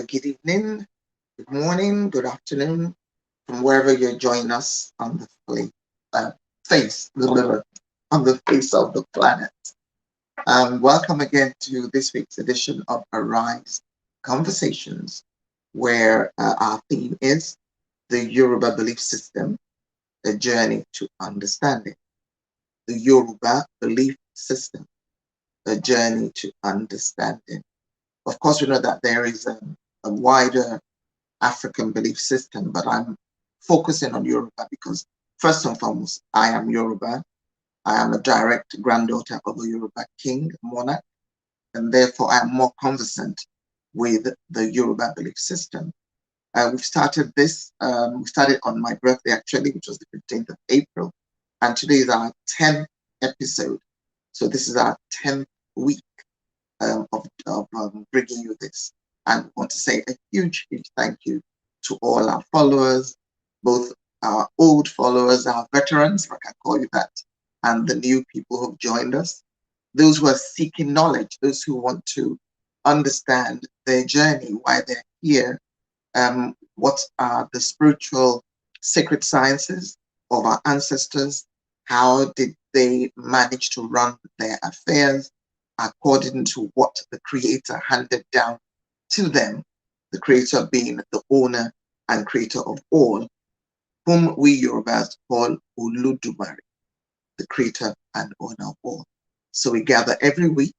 Good evening, good morning, good afternoon, from wherever you're joining us on the face, on the face of the planet. Welcome again to this week's edition of Arise Conversations, where our theme is the Yoruba belief system, a journey to understanding. The Yoruba belief system, a journey to understanding. Of course, we know that there is a wider African belief system, but I'm focusing on Yoruba because first and foremost, I am Yoruba. I am a direct granddaughter of a Yoruba king, monarch, and therefore I am more conversant with the Yoruba belief system. We started on my birthday actually, which was the 15th of April, and today is our 10th episode. So this is our 10th week of bringing you this. And I want to say a huge, huge thank you to all our followers, both our old followers, our veterans, if I can call you that, and the new people who've joined us, those who are seeking knowledge, those who want to understand their journey, why they're here, what are the spiritual sacred sciences of our ancestors, how did they manage to run their affairs according to what the Creator handed down to them, the Creator being the owner and creator of all, whom we Yorubas call Oludumare, the creator and owner of all. So we gather every week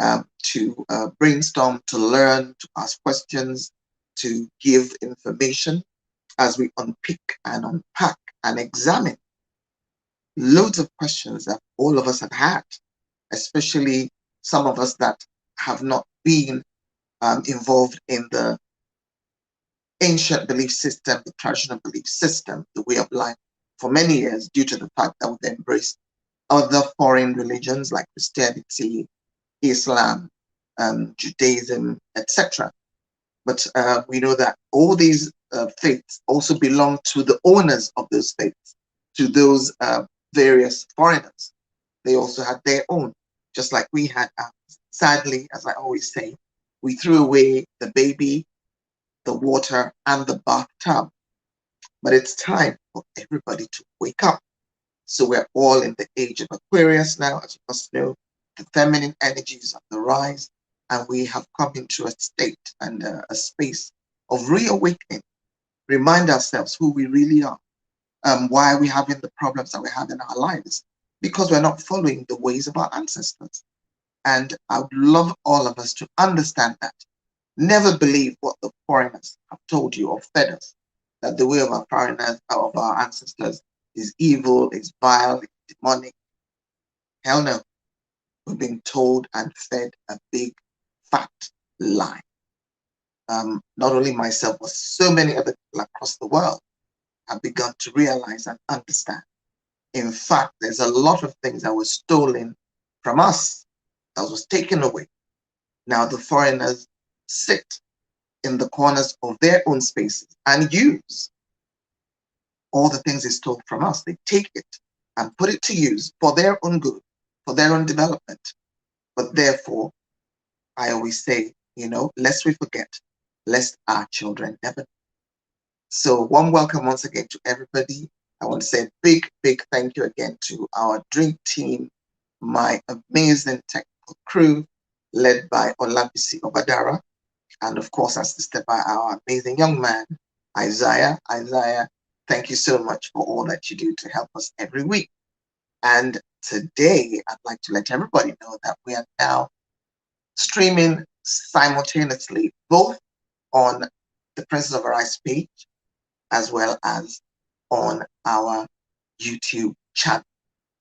to brainstorm, to learn, to ask questions, to give information as we unpick and unpack and examine loads of questions that all of us have had, especially some of us that have not been involved in the ancient belief system, the traditional belief system, the way of life for many years due to the fact that we've embraced other foreign religions like Christianity, Islam, Judaism, etc. But we know that all these faiths also belong to the owners of those faiths, to those various foreigners. They also had their own, just like we had ours. Sadly, as I always say, we threw away the baby, the water, and the bathtub. But it's time for everybody to wake up. So we're all in the age of Aquarius now, as you must know. The feminine energies on the rise, and we have come into a state and a space of reawakening. Remind ourselves who we really are, why we're having the problems that we have in our lives, because we're not following the ways of our ancestors. And I would love all of us to understand that. Never believe what the foreigners have told you or fed us, that the way of our foreigners, of our ancestors, is evil, is vile, is demonic. Hell no. We've been told and fed a big, fat lie. Not only myself, but so many other people across the world have begun to realize and understand. In fact, there's a lot of things that were stolen from us, that was taken away. Now the foreigners sit in the corners of their own spaces and use all the things they stole from us. They take it and put it to use for their own good, for their own development. But therefore, I always say, lest we forget, lest our children never. So warm welcome once again to everybody. I want to say a big, big thank you again to our dream team, my amazing technical crew, led by Olabisi Obadara, and of course assisted by our amazing young man, Isaiah. Isaiah, thank you so much for all that you do to help us every week. And today, I'd like to let everybody know that we are now streaming simultaneously, both on the Princess of Arise page, as well as on our YouTube channel.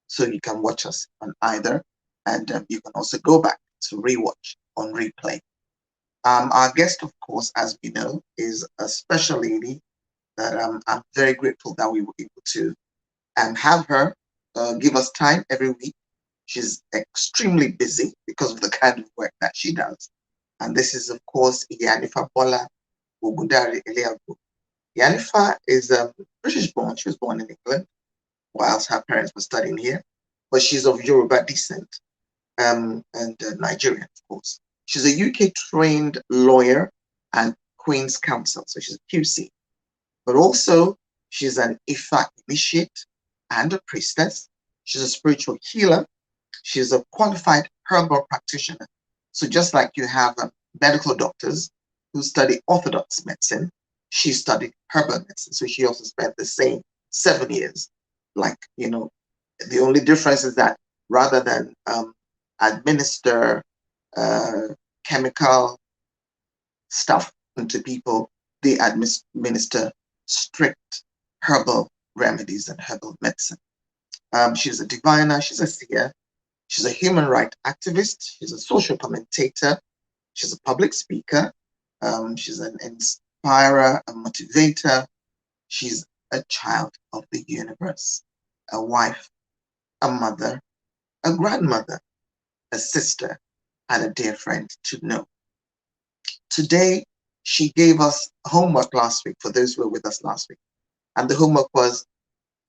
So you can watch us on either, and you can also go back to rewatch on replay. Our guest, of course, as we know, is a special lady that I'm very grateful that we were able to have her give us time every week. She's extremely busy because of the kind of work that she does. And this is, of course, Iyanifa Bola Ogundari Eliabu. Iyanifa is British born. She was born in England, whilst her parents were studying here. But she's of Yoruba descent and Nigerian, of course. She's a UK trained lawyer and Queen's Counsel, so she's a QC. But also, she's an Ifa initiate and a priestess. She's a spiritual healer. She's a qualified herbal practitioner. So just like you have medical doctors who study orthodox medicine, she studied herbal medicine. So she also spent the same 7 years. Like, you know, the only difference is that rather than administer chemical stuff into people, they administer strict herbal remedies and herbal medicine. She's a diviner, she's a seer, she's a human rights activist, she's a social commentator, she's a public speaker, she's an inspirer, a motivator, she's a child of the universe, a wife, a mother, a grandmother, a sister, and a dear friend to know. Today, she gave us homework last week for those who were with us last week. And the homework was,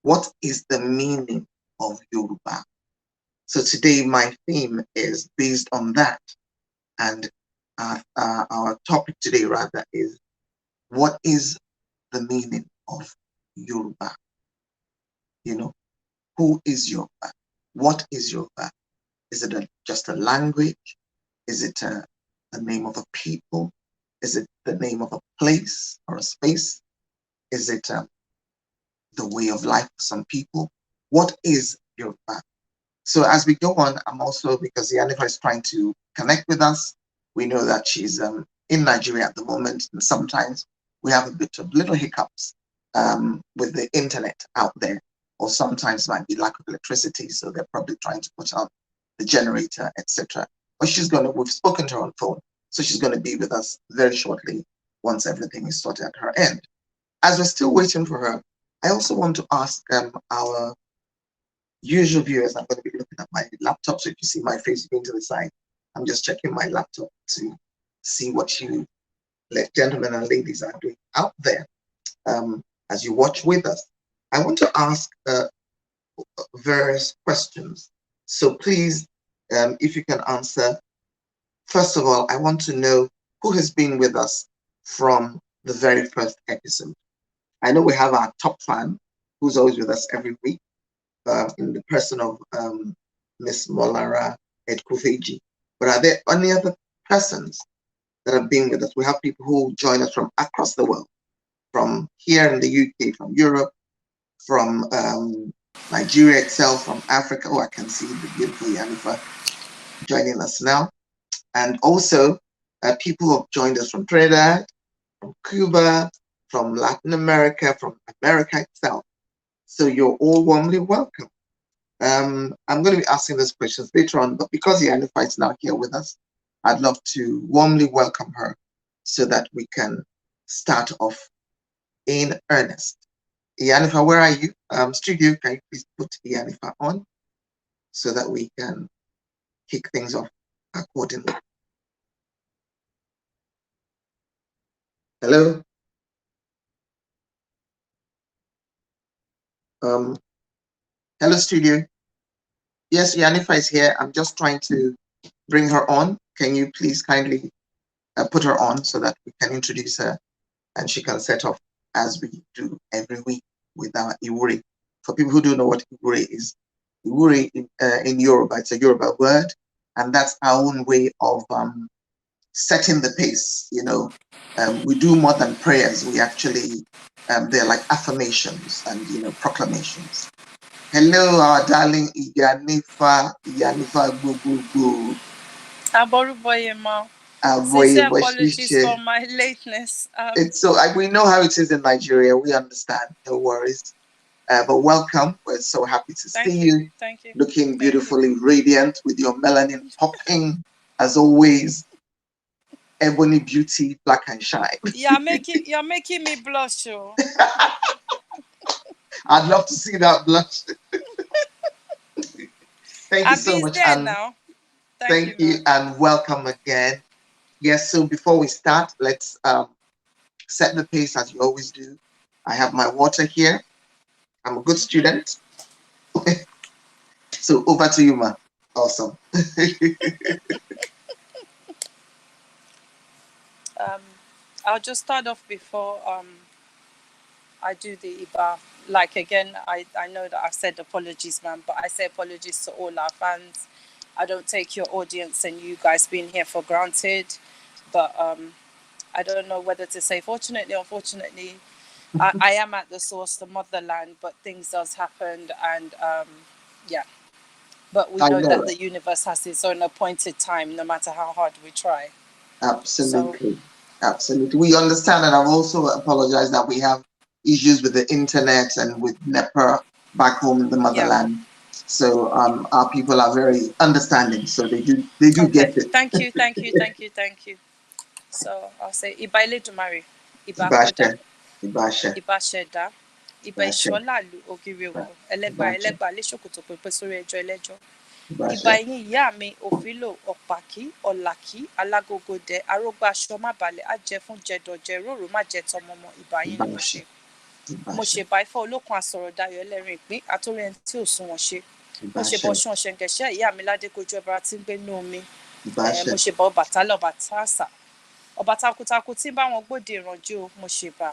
what is the meaning of Yoruba? So today, my theme is based on that. And our topic today, rather, is what is the meaning of Yoruba? You know, who is Yoruba? What is Yoruba? Is it just a language? Is it a name of a people? Is it the name of a place or a space? Is it the way of life for some people? What is Yoruba? So as we go on, I'm also, because Iyanifa is trying to connect with us, we know that she's in Nigeria at the moment, and sometimes we have a bit of little hiccups with the internet out there, or sometimes might be lack of electricity, so they're probably trying to put on the generator, etc. But we've spoken to her on phone, so she's going to be with us very shortly once everything is sorted at her end. As we're still waiting for her, I also want to ask our usual viewers. I'm going to be looking at my laptop, so if you see my face going to the side, I'm just checking my laptop to see what you gentlemen and ladies are doing out there as you watch with us. I want to ask various questions. So please, if you can answer. First of all, I want to know who has been with us from the very first episode. I know we have our top fan who's always with us every week, in the person of Miss Molara Edkufeji. But are there any other persons that have been with us? We have people who join us from across the world, from here in the UK, from Europe, from Nigeria itself, from Africa. Oh, I can see the beautiful Iyanifa joining us now. And also people who have joined us from Trinidad, from Cuba, from Latin America, from America itself. So you're all warmly welcome. I'm going to be asking those questions later on, but because Iyanifa is now here with us, I'd love to warmly welcome her so that we can start off in earnest. Iyanifa, where are you? Studio, can you please put Iyanifa on so that we can kick things off accordingly? Hello? Hello, studio. Yes, Iyanifa is here. I'm just trying to bring her on. Can you please kindly put her on so that we can introduce her and she can set off as we do every week with our Iwuri. For people who don't know what Iwuri is, Iwuri in Yoruba, it's a Yoruba word, and that's our own way of setting the pace. You know, we do more than prayers. We actually, they're like affirmations and, you know, proclamations. Hello, our darling Iyanifa, Iyanifa Gugugu. Aboruboyema. Sincere apologies for my lateness. It's so we know how it is in Nigeria. We understand. No worries. But welcome. We're so happy to see you. Thank you. Looking beautifully radiant with your melanin popping as always. Ebony beauty, black and shine. You're making me blush, oh. I'd love to see that blush. Thank you so much. And now. Thank you and welcome again. Yes, so before we start, let's set the pace as you always do. I have my water here. I'm a good student. So over to you, ma. Awesome. I'll just start off before I do the Iba. Like again, I know that I've said apologies, man, but I say apologies to all our fans. I don't take your audience and you guys being here for granted. But I don't know whether to say fortunately, unfortunately, I am at the source, the motherland, but things does happen, and yeah. But we I know know that it. the universe has its own appointed time, no matter how hard we try. So Absolutely. Absolutely. We understand, and I've also apologized that we have issues with the internet and with NEPA back home in the yeah. motherland. So our people are very understanding. So they do get Okay. it. Thank you. Thank you. Thank you. Thank you. So I'll say Iba Elédùmarè, Iba Ibashe, Koda, Ibashe, Iba Ṣẹ̀dá, Iba Ibashe, Ìṣọ́làlú Ògiri Òkun, Ẹlẹ́gbà Ibashe, Ẹlẹ́gbà Léṣòkòtò Pépé sórí ẹjọ́ ẹlẹ́jọ́. Ìbà Ibashe, ẹ̀yin ìyá mi òfìlò ọ̀pàkí ọ̀làkí alágógódẹ arógbá aṣọ má balẹ̀ á jẹ fún jẹdọ̀jẹ róró má jẹ tọmọmọ ìbà yín ni mo Ibashe, ṣe. Mo Ibashe, ṣe bá ifá olókun àsọ̀rọ̀ dayọ̀ ẹlẹ́rìn ìpín àtórí ẹni tí ò sún wọn ṣe. Mo ṣe bá Ibashe, ọ̀ṣun ọ̀ṣẹ̀ǹgẹ̀ṣẹ̀ ìyá mi ládékojú ọba tí ń gbé ní omi. Ibashe, Mo ṣe bá Ọbàtálá ọba tààsà ọba takuntakun tí ń bá wọn gbòde ìrànjú mo ṣe bá.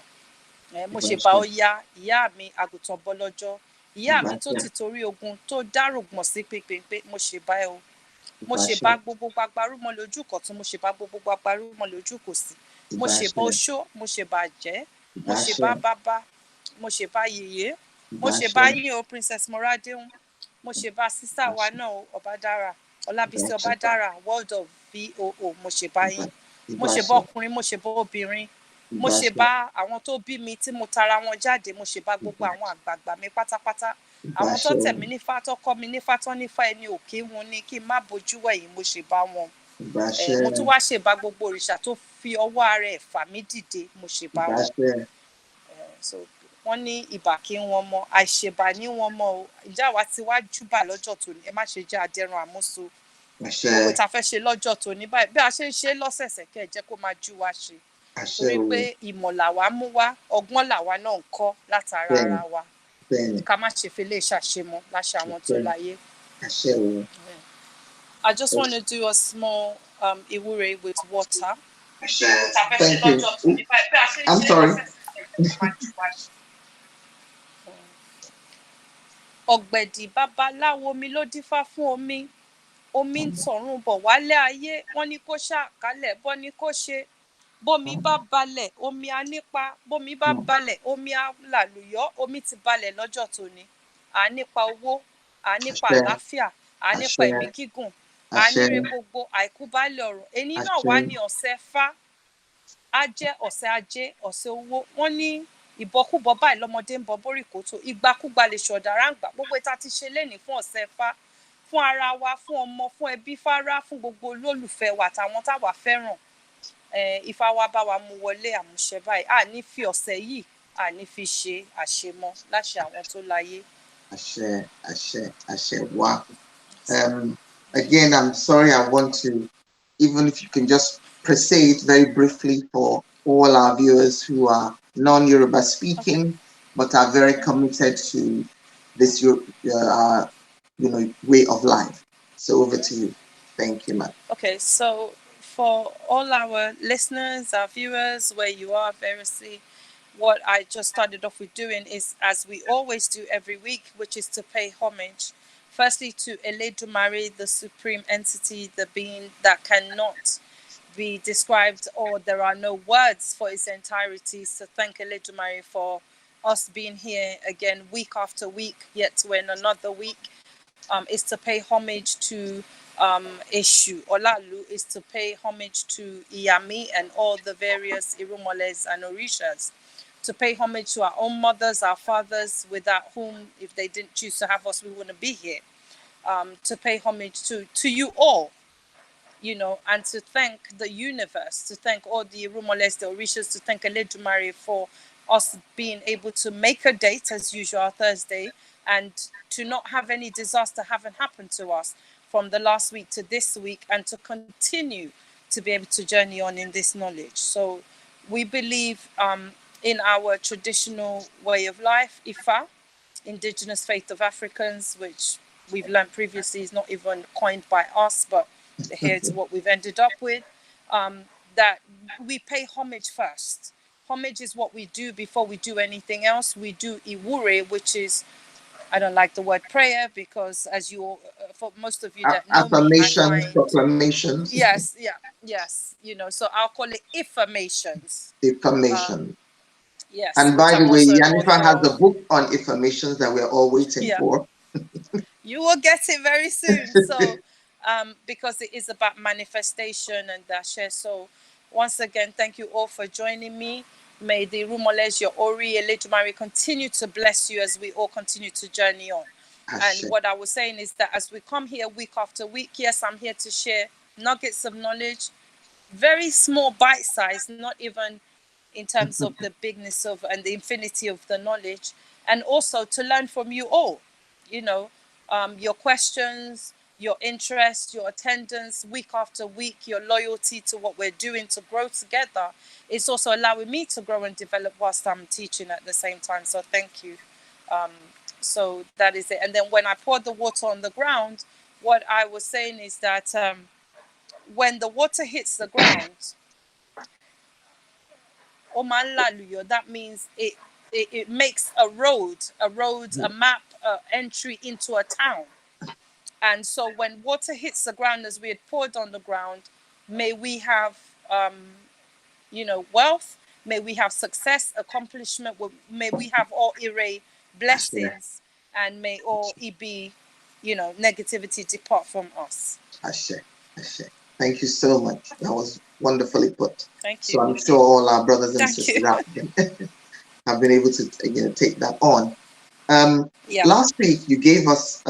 Mo ṣe bá Ibashe, Ọya ìyá mi àgùntàn bọ́lọ́jọ́ ìyá mi tó Ibashe, ti torí ogun tó dárògbọ̀n sí pépépé mo ṣe bá ẹ o. Mo ṣe Ibashe, bá gbogbo gbagbarúmọ lójú kọ̀tún mo ṣe bá gbogbo gbagbarúmọ lójú kòsì mo ṣe bá Ibashe, oṣó mo ṣe bá jẹ́ mo ṣe Ibashe, bá bàbá mo ṣe bá yèyé mo ṣe bá Ibashe, yín o princess moradehun mo ṣe bá sísá wa Ibashe, náà o ọbádára ọlábísí Ibashe, ọbádára world of voo mo ṣe bá yín mo ṣe bá Ibashe, ọkùnrin mo ṣe bá obìnrin mo ṣe Ibashe, bá àwọn tó bí mi tí mo tara wọn jáde mo ṣe bá gbogbo àwọn àgbààgbà mi pátápátá àwọn tó Ibashe, tẹ̀ mí nífá tó kọ́ mi nífá tó nífá ẹni òkè wọn ni kí n má bojú wẹ̀yìn mo ṣe bá wọn. Ibashe, Mo tún wá ṣe bá gbogbo òrìṣà tó fi ọwọ́ ara ẹ̀ fà mí dìde mo ṣe bá wọn. Ibashe, So wọ́n ní ìbà kí wọ́n mọ àìṣèbà ní wọ́n mọ o ìjà wa ti wá júbà lọ́jọ́ tòní ẹ má ṣe jẹ́ adẹ́rùn àmúso gbogbo tá a fẹ́ ṣe lọ́jọ́ tòní báyìí bí a ṣe ń ṣe lọ́sẹ̀ẹ̀sẹ̀ kẹ́ ẹ̀ jẹ́ kó máa jú wa ṣe torí pé ìmọ̀ làwa mú wá ọgbọ́n làwa náà ń kọ́ látara ara wa ká má ṣe fi lè ṣàṣemọ láṣẹ àwọn tó láyé. I just want to do a small ìwúre with water. Thank you. I'm sorry. Ọ̀gbẹ̀dì babaláwo mi ló dífá fún omi omi ń tọ̀run bọ̀ wálé ayé wọ́n ní kó ṣàkálẹ̀ bọ́ ní kó ṣe bómi bá balẹ̀ omi á nípa bómi bá balẹ̀ omi á làlùyọ́ omi ti balẹ̀ lọ́jọ́ tòní à nípa owó à nípa àlàáfíà à nípa ẹ̀mí gígùn à níre gbogbo àìkú baálẹ̀ ọ̀rọ̀ èyí náà wá ní ọ̀sẹ̀ fá á jẹ́ ọ̀sẹ̀ ajé ọ̀sẹ̀ owó wọ́n ní ìbọkúbọ báyìí lọ́mọdé ń bọ bórí kòtò ìgbàkúgbà lè ṣọ̀dà ráǹgbà gbogbo ìta ti ṣe lénìí fún ọ̀sẹ̀ fá fún ara wa fún ọmọ fún ẹbí fárá fún gbogbo olólùfẹ́ wa àtàwọn táwa fẹ́ràn Ifá wa bá wa mú wọlé àmúṣẹ báyìí a ní fi ọ̀sẹ̀ yìí a ní fi ṣe àṣemọ láṣẹ àwọn tó láyé. Àṣẹ wá. Again, I'm sorry, I want to, even if you can just proceed very briefly for all our viewers who are non-Yoruba speaking, but are very committed to this way of life. So over to you. Thank you, ma'am. Okay, so for all our listeners, our viewers, where you are, variously, what I just started off with doing is, as we always do every week, which is to pay homage, firstly to Eledumare, the supreme entity, the being that cannot be described, or there are no words for its entirety. So thank Eledumare for us being here again week after week, yet we're in another week. Is to pay homage to Eshu. Olalu is to pay homage to Iyami and all the various Irumoles and Orishas. To pay homage to our own mothers, our fathers, without whom, if they didn't choose to have us, we wouldn't be here. To pay homage to you all, and to thank the universe, to thank all the Irumoles, the Orishas, to thank Eledumare for us being able to make a date as usual Thursday, and to not have any disaster haven't happened to us from the last week to this week, and to continue to be able to journey on in this knowledge. So we believe in our traditional way of life, Ifa, indigenous faith of Africans, which we've learned previously is not even coined by us, but here's what we've ended up with. that we pay homage first. Homage is what we do before we do anything else. We do iwure, which is, I don't like the word prayer because, as you, for most of you that know me, I Affirmations, find, proclamations, yes, so I'll call it affirmations. affirmation. Yes, And which by the I'm way, also an Iyanifa author has of. a book on affirmations that we're all waiting Yeah, for. you will get it very soon. So, because it is about manifestation and that share. So, once again, thank you all for joining me. May the Rumoles, your Ori, Eledumare continue to bless you as we all continue to journey on. Ashe. And what I was saying is that as we come here week after week, yes, I'm here to share nuggets of knowledge, very small bite size, not even in terms of the bigness of and the infinity of the knowledge, and also to learn from you all. You know, your questions, your interest, your attendance week after week, your loyalty to what we're doing to grow together. It's also allowing me to grow and develop whilst I'm teaching at the same time. So thank you. Um, so that is it. And then when I poured the water on the ground, what I was saying is that when the water hits the ground, that means it makes a road, a map, entry into a town. And so when water hits the ground as we had poured on the ground, may we have, wealth, may we have success, accomplishment, may we have all ire Ashe. blessings, and may all be, negativity depart from us. Ashe. Ashe. Thank you so much. That was wonderfully put. Thank So you. I'm sure all our brothers and Thank you. sisters out there have been able to take that on. Yeah. Last week you gave us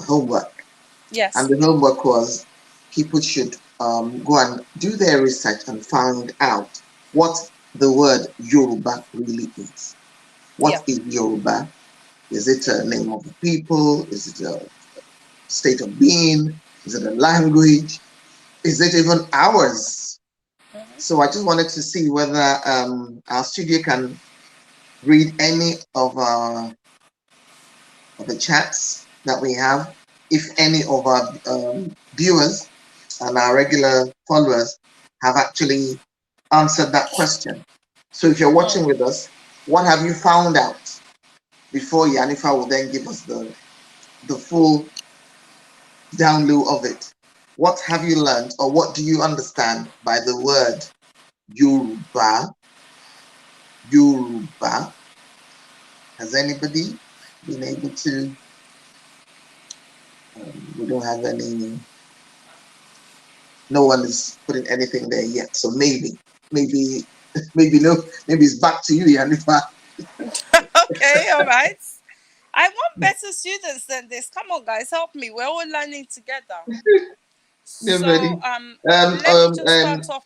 homework, and Yes. the homework was people should go and do their research and find out what the word Yoruba really is. What Yeah. is Yoruba? Is it a name of the people? Is it a state of being? Is it a language? Is it even ours? So I just wanted to see whether our studio can read any of the chats that we have. If any of our viewers and our regular followers have actually answered that question. So if you're watching with us, what have you found out? Before Iyanifa will then give us the full download of it. What have you learned, or what do you understand by the word Yoruba? Yoruba. Has anybody been able to? We don't have any. No one is putting anything there yet. So maybe, maybe no. Maybe it's back to you, Iyanifa. Okay, all right. I want better students than this. Come on, guys, help me. We're all learning together. Nobody. So let me just start off.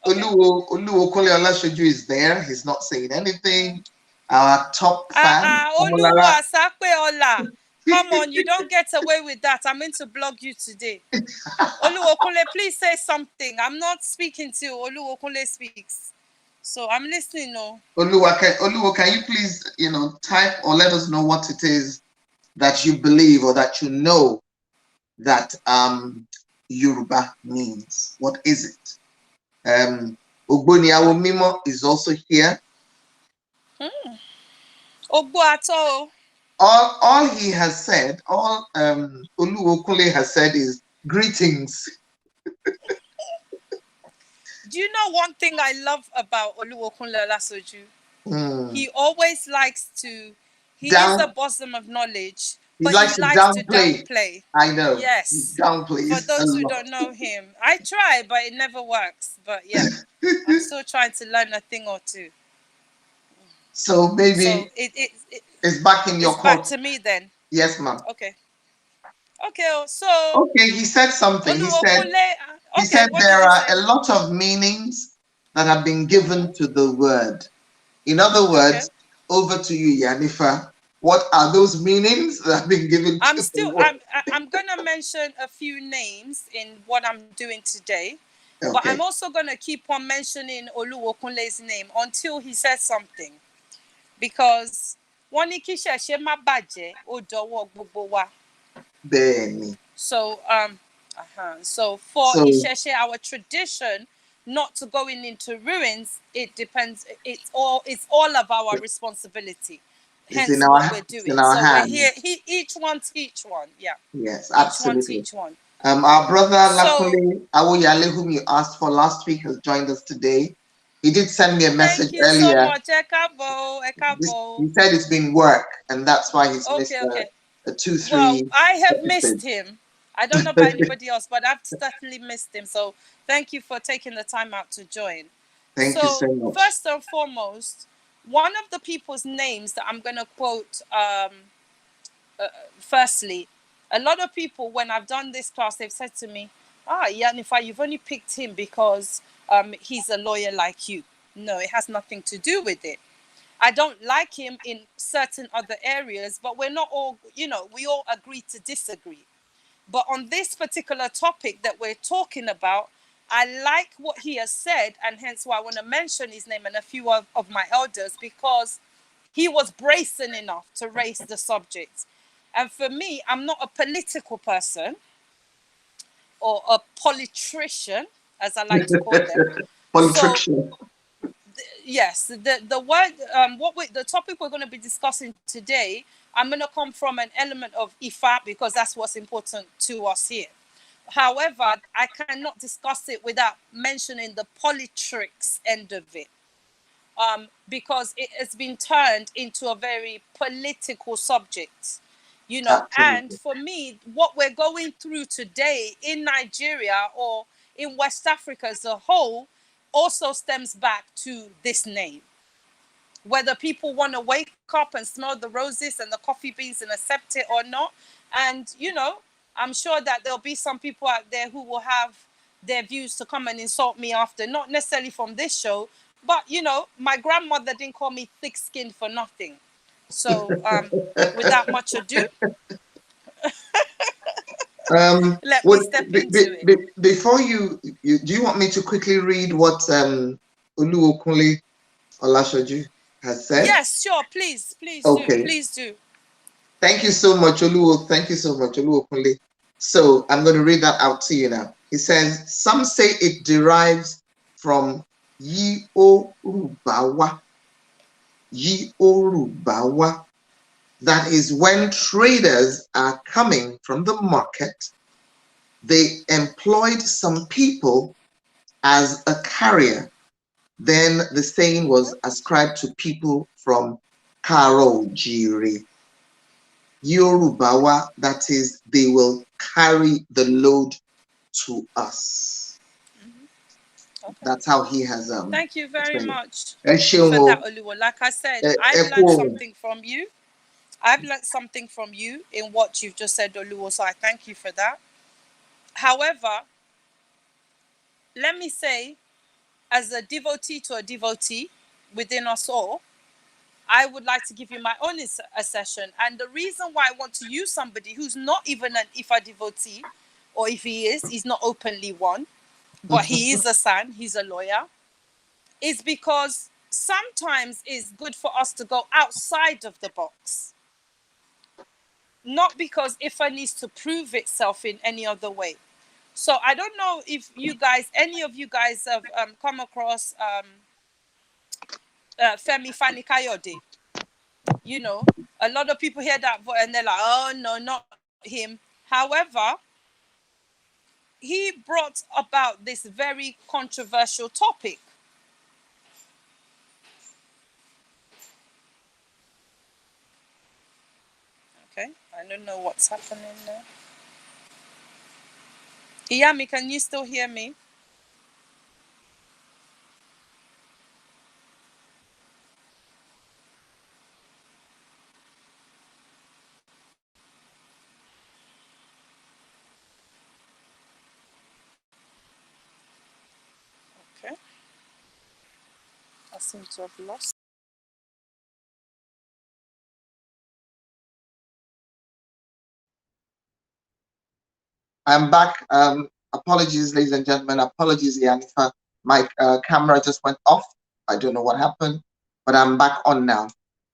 Okay. Oluwo Kole Olashoju is there. He's not saying anything. Our top fan, Oluwa Omolara. Sakwe Ola. Come on, you don't get away with that. I'm going to blog you today. Oluwokule, please say something. I'm not speaking to you. Oluwokule speaks. So I'm listening. No. Oluwo, can you please, type or let us know what it is that you believe or that you know that Yoruba means? What is it? Ogboni Awomimo is also here. Ogbo ato. All he has said, all Oluwo Kole has said is greetings. Do you know one thing I love about Oluwokunle Olasoju? He always likes to. He is a bosom of knowledge, but he likes to downplay. I know. Yes. He downplays For those who lot. don't know him, I try, but it never works. But yeah, I'm still trying to learn a thing or two. So maybe so it's back in your court. Back to me then. Yes, ma'am. Okay. Okay. So. Okay, he said something. He said What there did he are say? a lot of meanings that have been given to the word. In other words, over to you, Iyanifa. What are those meanings that have been given to the word? I'm gonna mention a few names in what I'm doing today. Okay. But I'm also gonna keep on mentioning Oluwokunle's name until he says something. Because wọ́n ní kí ṣẹ̀ṣẹ̀ má bàjẹ́ ó dọwọ́ gbogbo wa. Bẹ́ẹ̀ni. So for Ìṣẹ̀ṣe, our tradition, not to going into ruins, it depends. It's all of our responsibility. It's in Hence what we're it's in doing. our So we're here. hands. Each one teach one. Yeah. Yes, Each one absolutely. teach one. Our brother So Lakunle Awoyale, whom you asked for last week, has joined us today. He did send me a message thank you so earlier. much. Ekabo, Ekabo. He said it's been work, and that's why he's missed Okay, okay. a 2, Well, 3 I have missed episodes. him. I don't know about anybody else, but I've certainly missed him. So thank you for taking the time out to join. Thank you so So much. first and foremost, one of the people's names that I'm going to quote firstly, a lot of people, when I've done this class, they've said to me, Iyanifa, you've only picked him because he's a lawyer like you. No, it has nothing to do with it. I don't like him in certain other areas, but we're not all, we all agree to disagree. But on this particular topic that we're talking about, I like what he has said, and hence why I want to mention his name and a few of my elders, because he was brazen enough to raise the subject. And for me, I'm not a political person or a politrician, as I like to call them. So Politriction. yes, the word the topic we're going to be discussing today, I'm going to come from an element of Ifa because that's what's important to us here. However, I cannot discuss it without mentioning the politics end of it, because it has been turned into a very political subject, and Absolutely. for me, what we're going through today in Nigeria or in West Africa as a whole also stems back to this name. Whether people want to wake up and smell the roses and the coffee beans and accept it or not. And, I'm sure that there'll be some people out there who will have their views to come and insult me after, not necessarily from this show, but, my grandmother didn't call me thick-skinned for nothing. So, without much ado, let me What, step into it. before you, do you want me to quickly read what Oluokunle Olashoju has said? Yes, sure. Please do. Okay. Please do. Thank you so much, Oluo. Thank you so much, Oluokunle. So I'm going to read that out to you now. He says, some say it derives from Yorubawa. Yorubawa. That is when traders are coming from the market, they employed some people as a carrier. Then the saying was ascribed to people from Karo Jiri. Yorubawa, that is, they will carry the load to us. Okay. That's how he has Thank you very explained much it. for that, Oluwa. Like I said, I've learned something from you. I've learned something from you in what you've just said, Oluwa. So I thank you for that. However, let me say, as a devotee to a devotee within us all, I would like to give you my own accession. And the reason why I want to use somebody who's not even an Ifa devotee, or if he is, he's not openly one, but he is a son, he's a lawyer, is because sometimes it's good for us to go outside of the box. Not because Ifa needs to prove itself in any other way. So I don't know if any of you guys have come across Femi Fani Kayode. A lot of people hear that and they're like, oh no, not him. However, he brought about this very controversial topic. Okay, I don't know what's happening there. Iyami, can you still hear me? Okay, I seem to have lost. I'm back. Apologies, ladies and gentlemen. Apologies, Iyanifa. My camera just went off. I don't know what happened, but I'm back on now.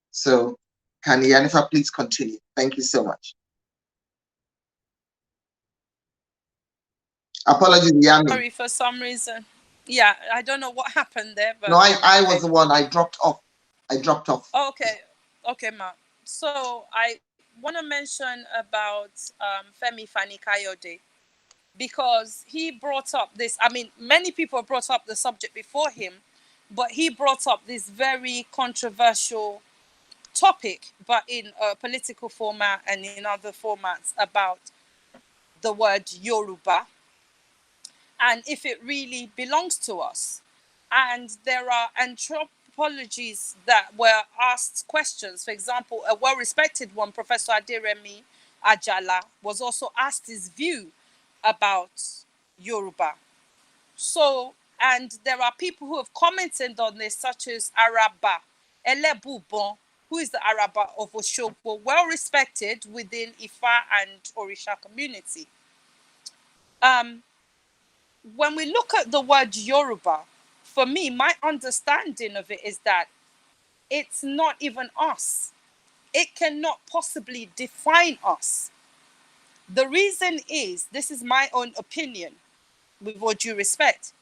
So can Iyanifa please continue? Thank you so much. Apologies, Iyami. Sorry for some reason. Yeah, I don't know what happened there, but No, I okay. was the one. I dropped off. I dropped off. Okay, okay, ma. So I want to mention about Femi Fani Kayode, because he brought up this. I mean, many people brought up the subject before him, but he brought up this very controversial topic, but in a political format and in other formats, about the word Yoruba and if it really belongs to us. And there are anthropologies that were asked questions. For example, a well-respected one, Professor Aderemi Ajala, was also asked his view about Yoruba. So, and there are people who have commented on this, such as Araba Elebubon, who is the Araba of Oshogbo, well respected within Ifa and Orisha community. When we look at the word Yoruba, for me, my understanding of it is that it's not even us. It cannot possibly define us. The reason is, this is my own opinion, with all due respect,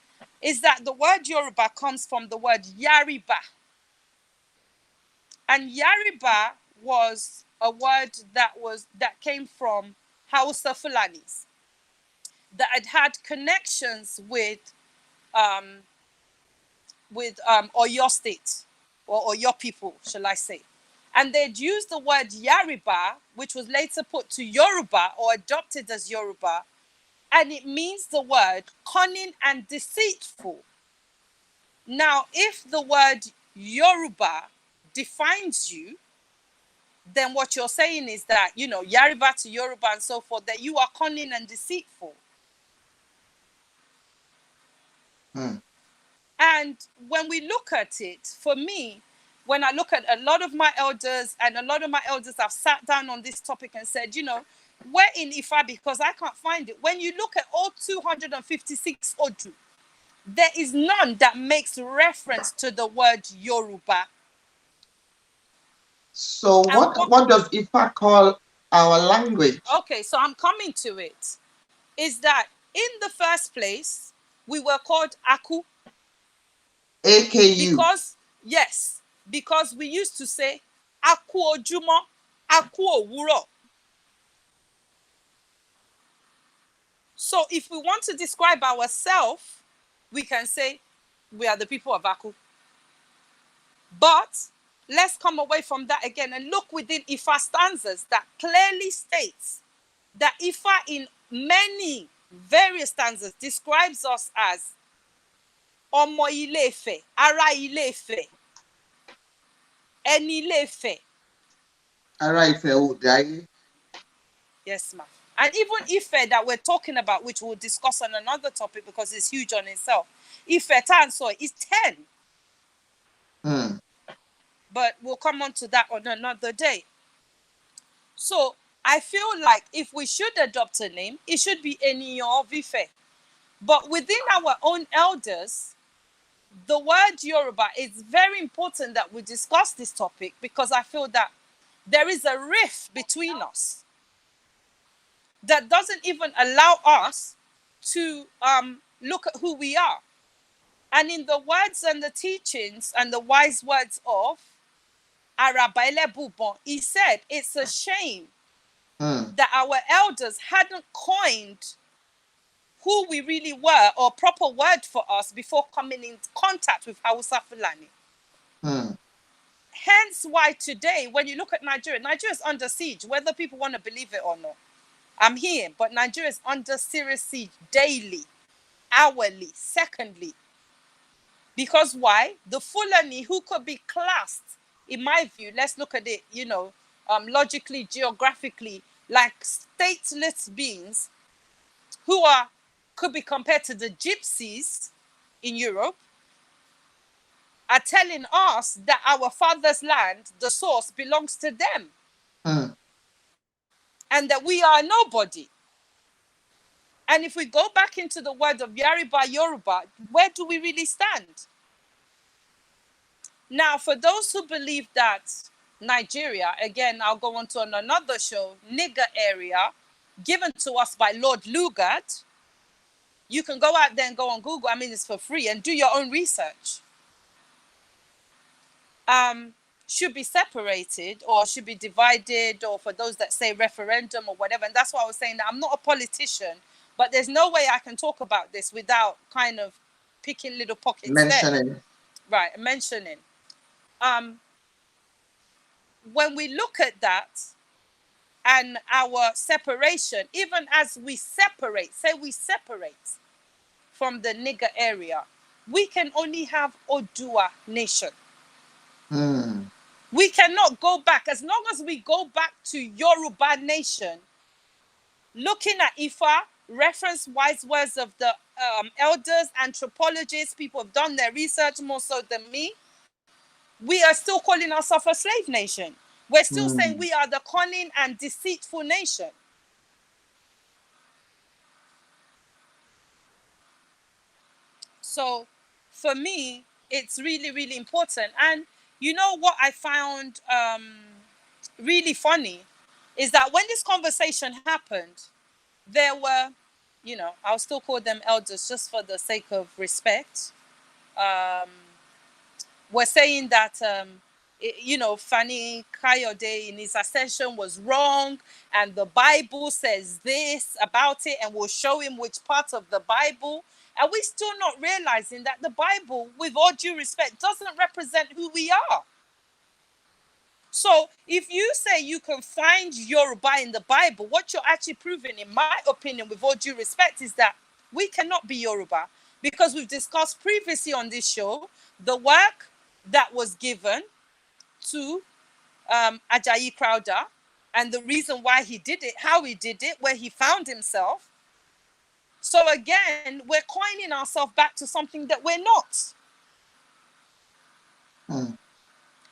is that the word Yoruba comes from the word Yariba. And Yariba was a word that came from Hausa Fulanis that had connections um, with Oyo State, or Oyo people, shall I say. And they'd used the word Yariba, which was later put to Yoruba or adopted as Yoruba, and it means the word cunning and deceitful. Now, if the word Yoruba defines you, then what you're saying is that, Yariba to Yoruba and so forth, that you are cunning and deceitful. Hmm. And when we look at it, for me, when I look at a lot of my elders, and a lot of my elders have sat down on this topic and said, where in Ifa, because I can't find it. When you look at all 256 Odu, there is none that makes reference to the word Yoruba. So And what does Ifa call our language? okay, so I'm coming to it. Is that in the first place, we were called Aku, AKU. because, yes, because we used to say Aku Ojumo, Aku Owuro. So if we want to describe ourselves, we can say we are the people of Aku. But let's come away from that again and look within Ifa stanzas that clearly states that Ifa in many various stanzas describes us as Ọmọ Ile-Ife, Ara Ile-Ife, Ẹni Ile-Ife. Arize. Yes, ma'am. And even Ife that we're talking about, which we'll discuss on another topic because it's huge on itself. Ife Tansoy is 10. Hmm. But we'll come on to that on another day. So I feel like if we should adopt a name, it should be Eniyan of Ife. But within our own elders, the word Yoruba, is very important that we discuss this topic, because I feel that there is a rift between us that doesn't even allow us to look at who we are. And in the words and the teachings and the wise words of Arabaile Bubon, he said it's a shame that our elders hadn't coined who we really were, or proper word for us, before coming in contact with Hausa Fulani. Hence why today, when you look at Nigeria is under siege, whether people want to believe it or not. I'm here, but Nigeria is under serious siege daily, hourly, secondly. Because why? The Fulani, who could be classed, in my view, let's look at it, logically, geographically, like stateless beings, who could be compared to the gypsies in Europe, are telling us that our father's land, the source, belongs to them. And that we are nobody. And if we go back into the word of Yariba Yoruba, where do we really stand? Now, for those who believe that Nigeria, again, I'll go on to another show, nigger area, given to us by Lord Lugard, You can go out there and go on Google. I mean, it's for free, and do your own research. Should be separated or should be divided, or for those that say referendum or whatever. And that's why I was saying that I'm not a politician, but there's no way I can talk about this without kind of picking little pockets mentioning. there. Right, mentioning. When we look at that and our separation, even as we separate, say we separate from the nigger area, we can only have Odua nation. We cannot go back. As long as we go back to Yoruba nation, looking at Ifa, reference wise words of the elders, anthropologists, people have done their research more so than me, we are still calling ourselves a slave nation. We're still saying we are the cunning and deceitful nation. So for me, it's really, really important. And you know what I found really funny is that when this conversation happened, there were, I'll still call them elders just for the sake of respect. We're saying that, Fani Kayode in his ascension was wrong, and the Bible says this about it, and we'll show him which part of the Bible. And we're still not realizing that the Bible, with all due respect, doesn't represent who we are. So if you say you can find Yoruba in the Bible, what you're actually proving, in my opinion, with all due respect, is that we cannot be Yoruba, because we've discussed previously on this show the work that was given to Ajayi Crowther and the reason why he did it, how he did it, where he found himself. So again, we're coining ourselves back to something that we're not.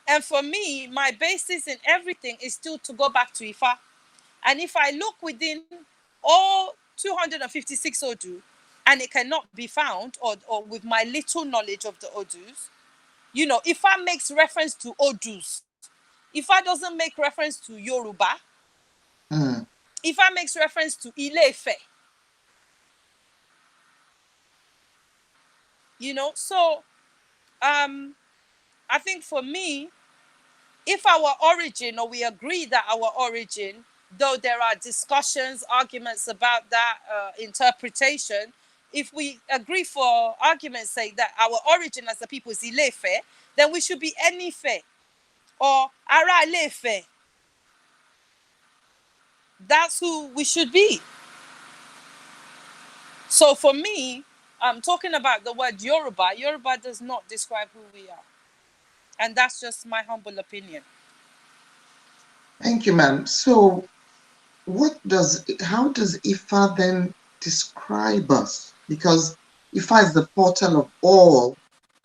And for me, my basis in everything is still to go back to Ifa. And if I look within all 256 Odu, and it cannot be found, or with my little knowledge of the Odus, Ifa makes reference to Odus. Ifa doesn't make reference to Yoruba. Ifa makes reference to Ile-Ife. So I think for me, if our origin, or we agree that our origin, though there are discussions, arguments about that interpretation, if we agree for argument's sake that our origin as a people is Ile-Ife, then we should be Enife or Ara Ile-Ife. That's who we should be. So for me, I'm talking about the word Yoruba. Yoruba does not describe who we are. And that's just my humble opinion. Thank you, ma'am. So how does Ifa then describe us? Because Ifa is the portal of all,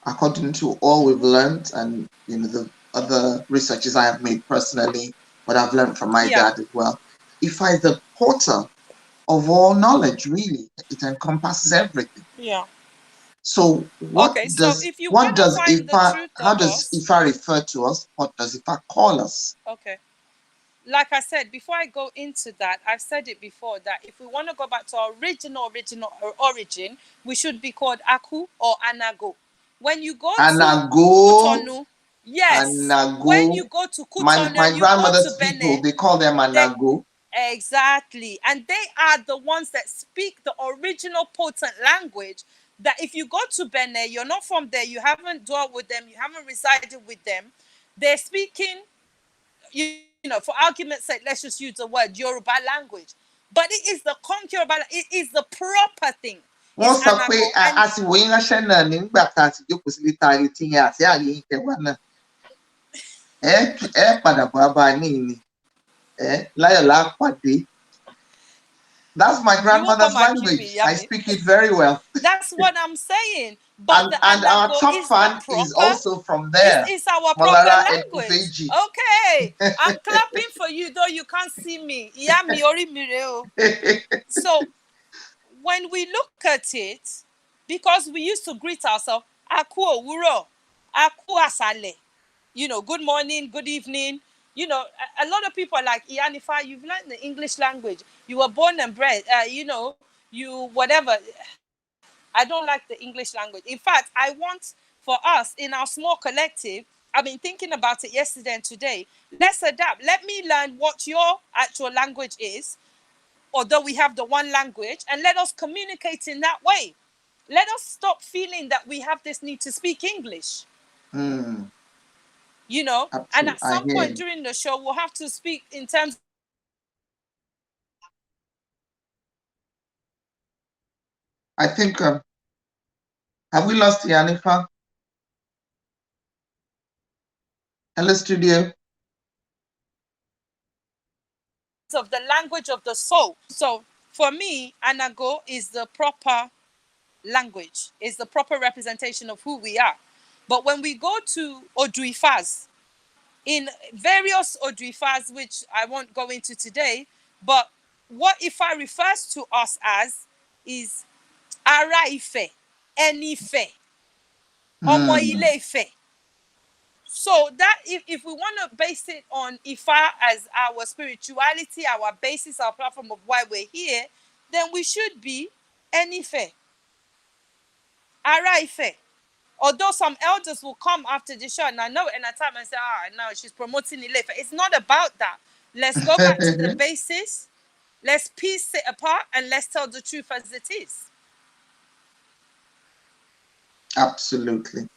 according to all we've learned, and the other researches I have made personally, what I've learned from my dad as well. Ifa is the portal of all knowledge, really. It encompasses everything. Yeah. So how does Ifa refer to us? What does Ifa call us? Okay. Like I said, before I go into that, I've said it before that if we want to go back to our original origin, we should be called Aku or Anago. When you go to Cotonou, yes. Anago. When you go to Cotonou, my grandmother's people, they call them Anago. Exactly. And they are the ones that speak the original potent language that if you go to Benin, you're not from there, you haven't dwelt with them, you haven't resided with them, they're speaking, for argument's sake, let's just use the word Yoruba language. But it is the Yoruba, it is the proper thing. Wọ́n sọ pé àsìwò yín ránṣẹ́ náà nígbà tá a ti jókòó sí létà rí tí yẹn àti àrí yín kẹwàá náà. Ẹ padà bọ̀ abá ní ìní. Láyọ̀ lápàdé. That's my grandmother's language. I speak it very well. That's what I'm saying. But and our top fan is also from there. It's our proper language. Okay. I'm clapping for you, though you can't see me. So when we look at it, because we used to greet ourselves, Aku Owuro, Aku Asale, good morning, good evening. A lot of people are like, Iyanifa, you've learned the English language. You were born and bred, you whatever. I don't like the English language. In fact, I want for us in our small collective, I've been thinking about it yesterday and today. Let's adapt. Let me learn what your actual language is, although we have the one language, and let us communicate in that way. Let us stop feeling that we have this need to speak English. Mm, You know, and absolutely. at I some hear point you. during the show, we'll have to speak in terms. I think, have we lost Iyanifa? Hello, studio. Of the language of the soul. So for me, Anago is the proper language, is the proper representation of who we are. But when we go to Oduifas, in various Oduifas, which I won't go into today, but what Ifa refers to us as is Araife, Enife, Omo Mm, Ile Ife. So that if we want to base it on Ifa as our spirituality, our basis, our platform of why we're here, then we should be Enife, Araife. Although some elders will come after the show, and I know in a time and say, no, she's promoting Ilefe. It's not about that. Let's go back to the basis. Let's piece it apart and let's tell the truth as it is. absolutely.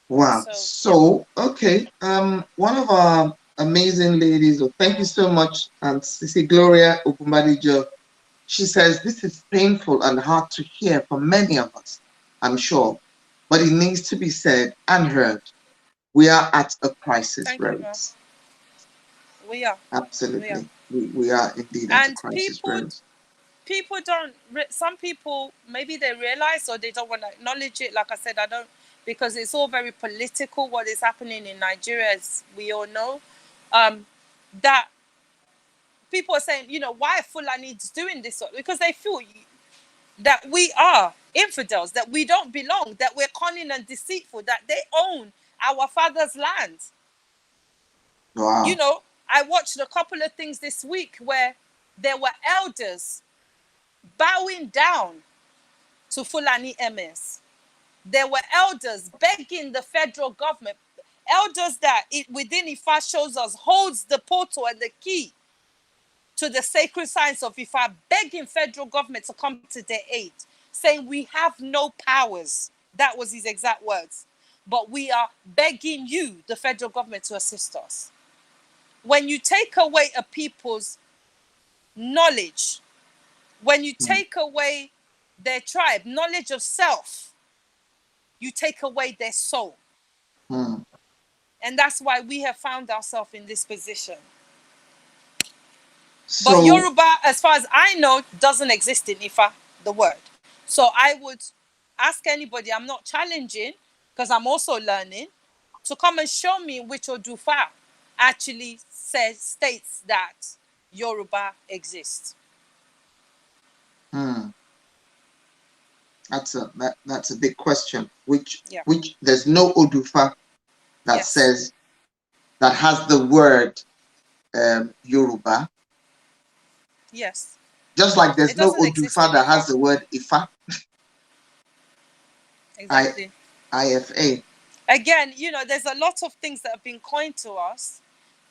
Wow. So, yeah. So, okay. One of our amazing ladies, thank you so much, and Sisi Gloria Ogumbadijo. She says this is painful and hard to hear for many of us, I'm sure, but it needs to be said and heard. We are at a crisis Thank you, road. ma'am. We are. We are. Absolutely. We are indeed at a And crisis road. people don't, some people, maybe they realize or they don't want to acknowledge it. Like I said, I don't, because it's all very political what is happening in Nigeria, as we all know. That people are saying, why Fulani is doing this? Because they feel that we are infidels, that we don't belong, that we're cunning and deceitful, that they own our father's land. Wow. I watched a couple of things this week where there were elders bowing down to Fulani emirs. There were elders begging the federal government, elders that within Ifa shows us holds the portal and the key to the sacred science of Ifa, begging federal government to come to their aid, saying we have no powers. That was his exact words. But we are begging you, the federal government, to assist us. When you take away a people's knowledge, when you Mm, take away their tribe, knowledge of self, you take away their soul. mm. And that's why we have found ourselves in this position. But So, Yoruba, as far as I know, doesn't exist in Ifa, the word. So I would ask anybody, I'm not challenging, because I'm also learning, to come and show me which Odufa actually states that Yoruba exists. mm, that's a big question. Yeah. Which there's no Odufa that Yes. says that has the word Yoruba. Yes. Just like there's It no doesn't exist Odufa in that has Ifa. the word Ifa. I Exactly. IFA. Again, there's a lot of things that have been coined to us,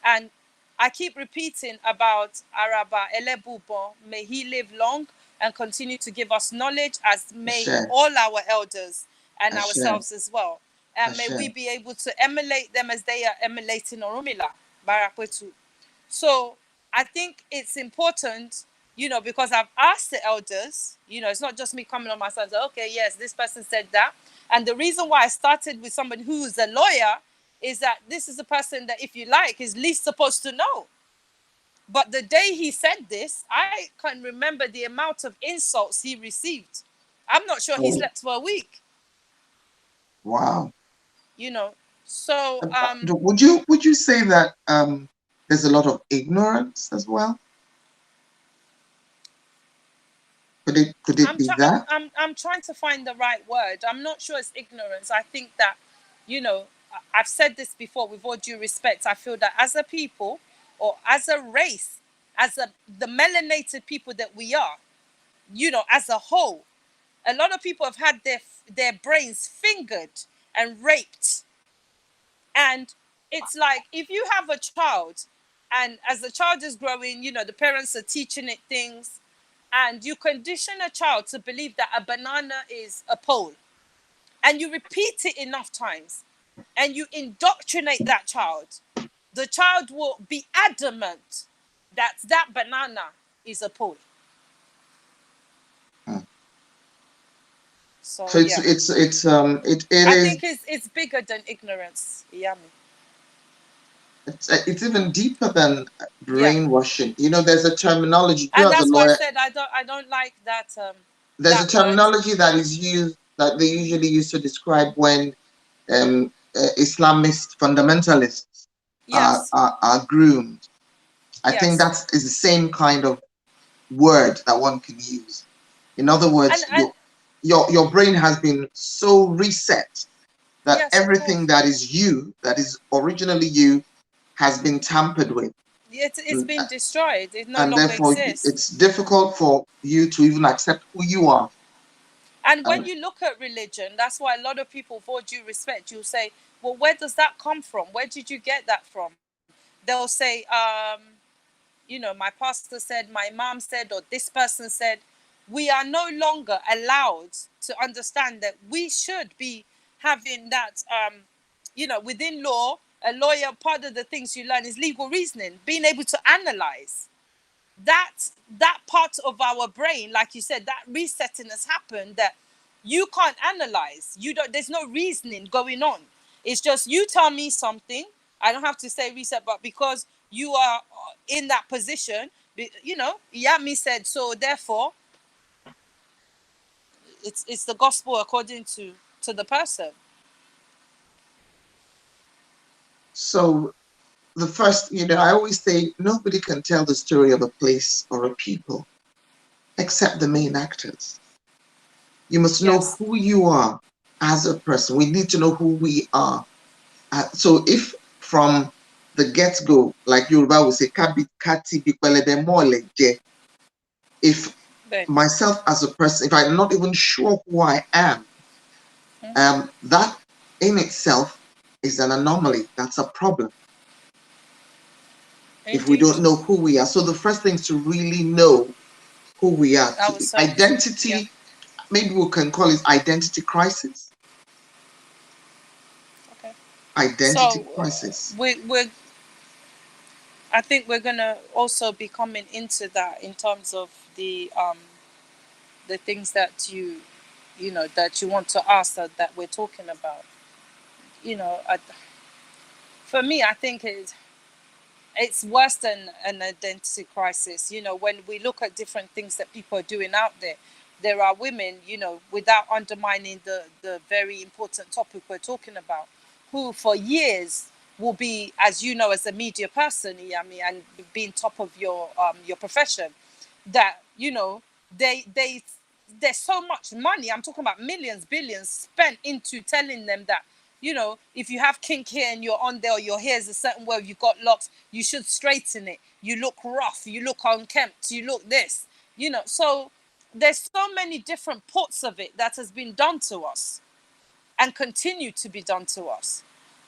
and I keep repeating about Araba Elebubo. May he live long and continue to give us knowledge, as may Ashe. all our elders and Ashe. ourselves as well. And may we Ashe. be able to emulate them as they are emulating Orumila, Barakwetu. So I think it's important, because I've asked the elders, it's not just me coming on my side, so, okay, yes, this person said that. And the reason why I started with somebody who's a lawyer is that this is a person that, if you like, is least supposed to know. But the day he said this, I can remember the amount of insults he received. I'm not sure he Oh, slept for a week, wow. you know. So, Would you say that there's a lot of ignorance as well? Could it be that? I'm trying to find the right word. I'm not sure it's ignorance. I think that, I've said this before. With all due respect, I feel that as a people, or as a race, the melanated people that we are, as a whole, A lot of people have had their brains fingered and raped. And it's like, if you have a child, and as the child is growing, the parents are teaching it things, and you condition a child to believe that a banana is a pole, and you repeat it enough times, and you indoctrinate that child, the child will be adamant that that banana is a pole. So So yeah, it I is think it's bigger than ignorance, Yami. it's even deeper than Yeah, brainwashing. There's a terminology. You and as a that's why I lawyer, said I don't like that there's a that word. terminology that is used that they usually use to describe when Islamist fundamentalists Yes, are groomed. I think yes, that is the same kind of word that one can use. In other words, and your brain has been so reset that yes, of everything course, that is you, that is originally you, has been tampered with. it's been destroyed. It no And longer therefore exists. it's difficult for you to even accept who you are. And when And you look at religion, that's why a lot of people, for due respect, you'll say, well, where does that come from? Where did you get that from? They'll say, my pastor said, my mom said, or this person said. We are no longer allowed to understand that we should be having that, within law, a lawyer, part of the things you learn is legal reasoning, being able to analyze that that part of our brain, like you said, that resetting has happened, that you can't analyze. You don't, there's no reasoning going on. It's just, you tell me something, I don't have to say reset, but because you are in that position, Yami said, so therefore it's the gospel according to the person. so the first, I always say nobody can tell the story of a place or a people except the main actors. You must know Yes, who you are as a person. We need to know who we are. So if from the get-go, like Yoruba would say, if ben. myself as a person, if I'm not even sure who I am, that in itself is an anomaly. That's a problem if we Indeed, don't know who we are. So the first thing is to really know who we are. ourselves. Yeah. Identity, maybe we can call it identity crisis. Okay. Identity So crisis. we're I think we're gonna also be coming into that in terms of the things that that you want to ask that we're talking about. You know, I, for me, I think it's worse than an identity crisis. When we look at different things that people are doing out there are women, without undermining the very important topic we're talking about, who for years will be, as you know, as a media person, Yami, and being top of your profession, that they there's so much money, I'm talking about millions, billions spent into telling them that, if you have kink here and you're on there, or your hair is a certain way, you've got locks, you should straighten it. You look rough, you look unkempt, you look this, So there's so many different parts of it that has been done to us and continue to be done to us.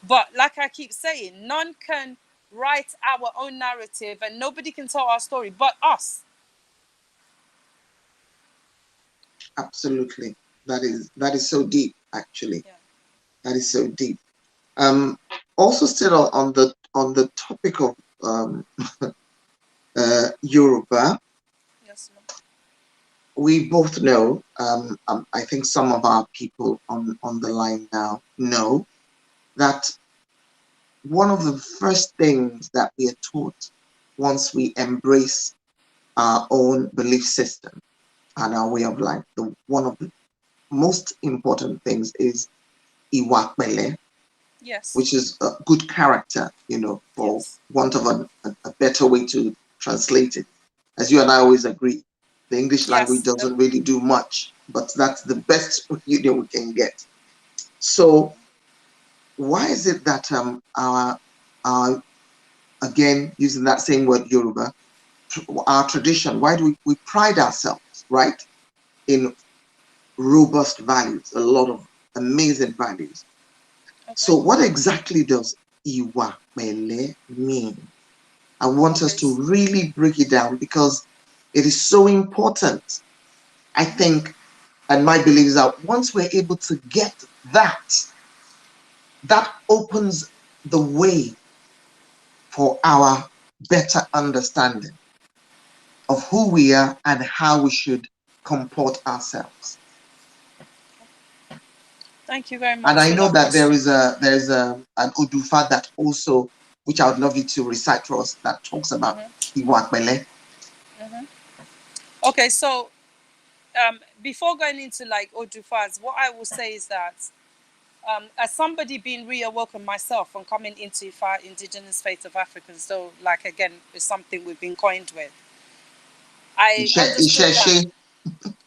But like I keep saying, none can write our own narrative and nobody can tell our story but us. Absolutely. That is so deep, actually. Yeah. That is so deep. Um, Also still on the topic of Yoruba, Yes, ma'am. we both know, I think some of our people on the line now know that one of the first things that we are taught once we embrace our own belief system and our way of life, one of the most important things is IWA PELE, Yes. which is a good character, for Yes. want of a better way to translate it. As you and I always agree, the English language Yes. doesn't really do much, but that's the best we can get. So why is it that our again using that same word Yoruba, our tradition, why do we pride ourselves, right, in robust values, a lot of amazing values. Okay. So what exactly does Iwa Pele mean? I want us Okay. to really break it down because it is so important. I think, and my belief is that once we're able to get that, that opens the way for our better understanding of who we are and how we should comport ourselves. Thank you very And much I for know that that question. there's an Odufa that also, which I would love you to recite for us, that talks about Iwa Pele. Okay, so before going into like Odufaz, what I will say is that as somebody being reawoken myself and coming into Ifa, indigenous faith of Africans, so like again, it's something we've been coined with. I understood that Isheshe.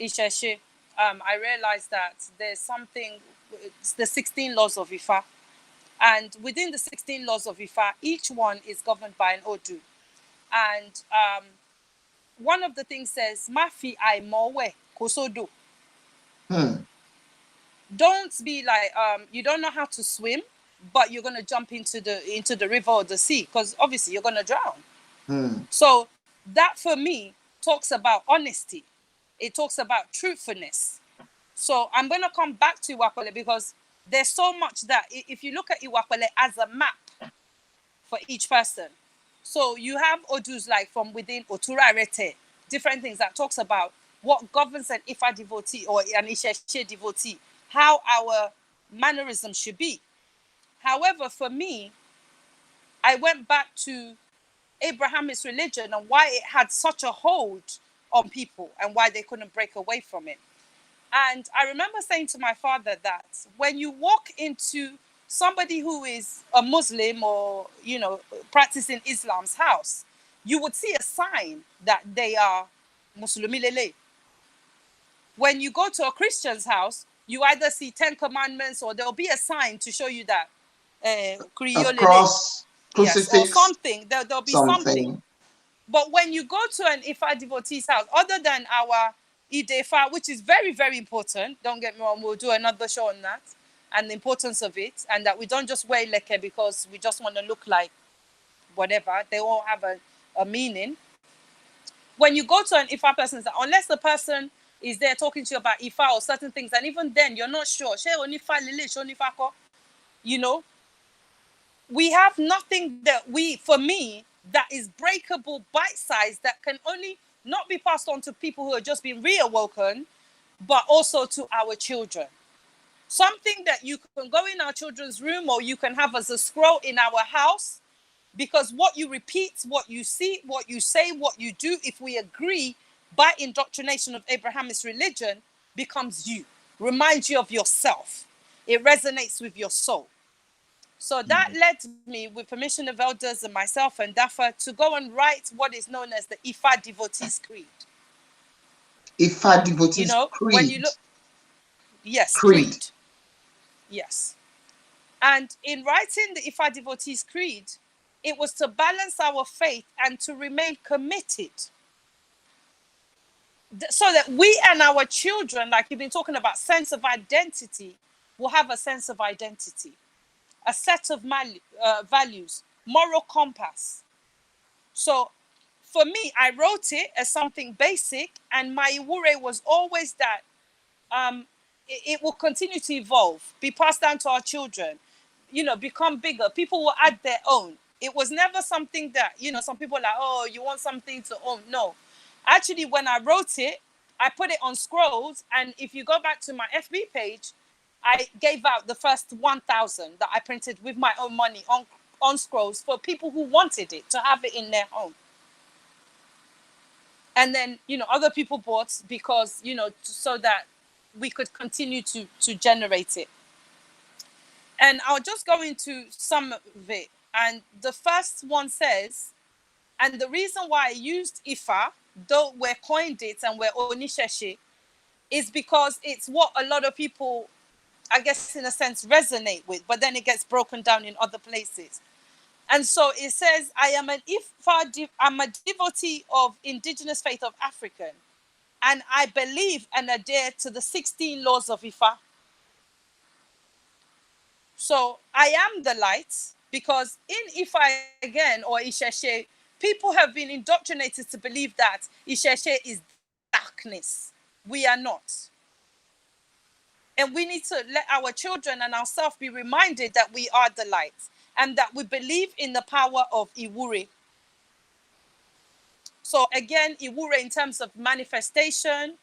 Isheshe, I realized that there's something, it's the 16 laws of Ifa. And within the 16 laws of Ifa, each one is governed by an Odu. And one of the things says, Mafi Aimowe Kosodo. Hmm. Don't be like, you don't know how to swim, but you're gonna jump into the river or the sea, because obviously you're gonna drown. Hmm. So that for me talks about honesty. It talks about truthfulness. So I'm gonna come back to Iwapele because there's so much that if you look at Iwapele as a map for each person. So you have Odus like from within Otura Arete, different things that talks about what governs an Ifa devotee or an Isheshe devotee, how our mannerism should be. However, for me, I went back to Abraham's religion and why it had such a hold on people and why they couldn't break away from it. And I remember saying to my father that when you walk into somebody who is a Muslim or, practicing Islam's house, you would see a sign that they are Muslimi. When you go to a Christian's house, you either see 10 commandments or there'll be a sign to show you that A Kriyolele. cross, Yes, or crucifix, something. There'll be something. something. But when you go to an Ifa devotee's house, other than our Idefa, which is very, very important, don't get me wrong, we'll do another show on that and the importance of it, and that we don't just wear leke because we just want to look like whatever. They all have a meaning. When you go to an Ifa person, unless the person is there talking to you about Ifa or certain things, and even then you're not sure, you know, we have nothing that for me, that is breakable, bite size, that can only not be passed on to people who are just being reawoken, but also to our children. Something that you can go in our children's room or you can have as a scroll in our house, because what you repeat, what you see, what you say, what you do, if we agree by indoctrination of Abraham's religion, becomes you, reminds you of yourself. It resonates with your soul. So that led me, with permission of elders and myself and Dafa, to go and write what is known as the Ifa Devotees Creed. Ifa You devotees know, when you creed. look, yes, Creed. creed, yes. And in writing the Ifa Devotees Creed, it was to balance our faith and to remain committed so that we and our children, like you've been talking about, sense of identity, will have a sense of identity, a set of values, moral compass. So for me, I wrote it as something basic, and my iwure was always that it will continue to evolve, be passed down to our children, become bigger. People will add their own. It was never something that, some people are like, oh, you want something to own. No. Actually, when I wrote it, I put it on scrolls. And if you go back to my FB page, I gave out the first 1,000 that I printed with my own money on scrolls for people who wanted it, to have it in their home. And then, other people bought because, so that we could continue to generate it. And I'll just go into some of it. And the first one says, and the reason why I used Ifa, though we coined it and we're Onisheshe, is because it's what a lot of people, I guess, in a sense, resonate with, but then it gets broken down in other places. And so it says, I'm a devotee of indigenous faith of African. and I believe and adhere to the 16 laws of Ifa. So I am the light, because in Ifa again, or Isheshe, people have been indoctrinated to believe that Isheshe is darkness. We are not. And we need to let our children and ourselves be reminded that we are the light, and that we believe in the power of Iwure. So again, Iwure in terms of manifestation,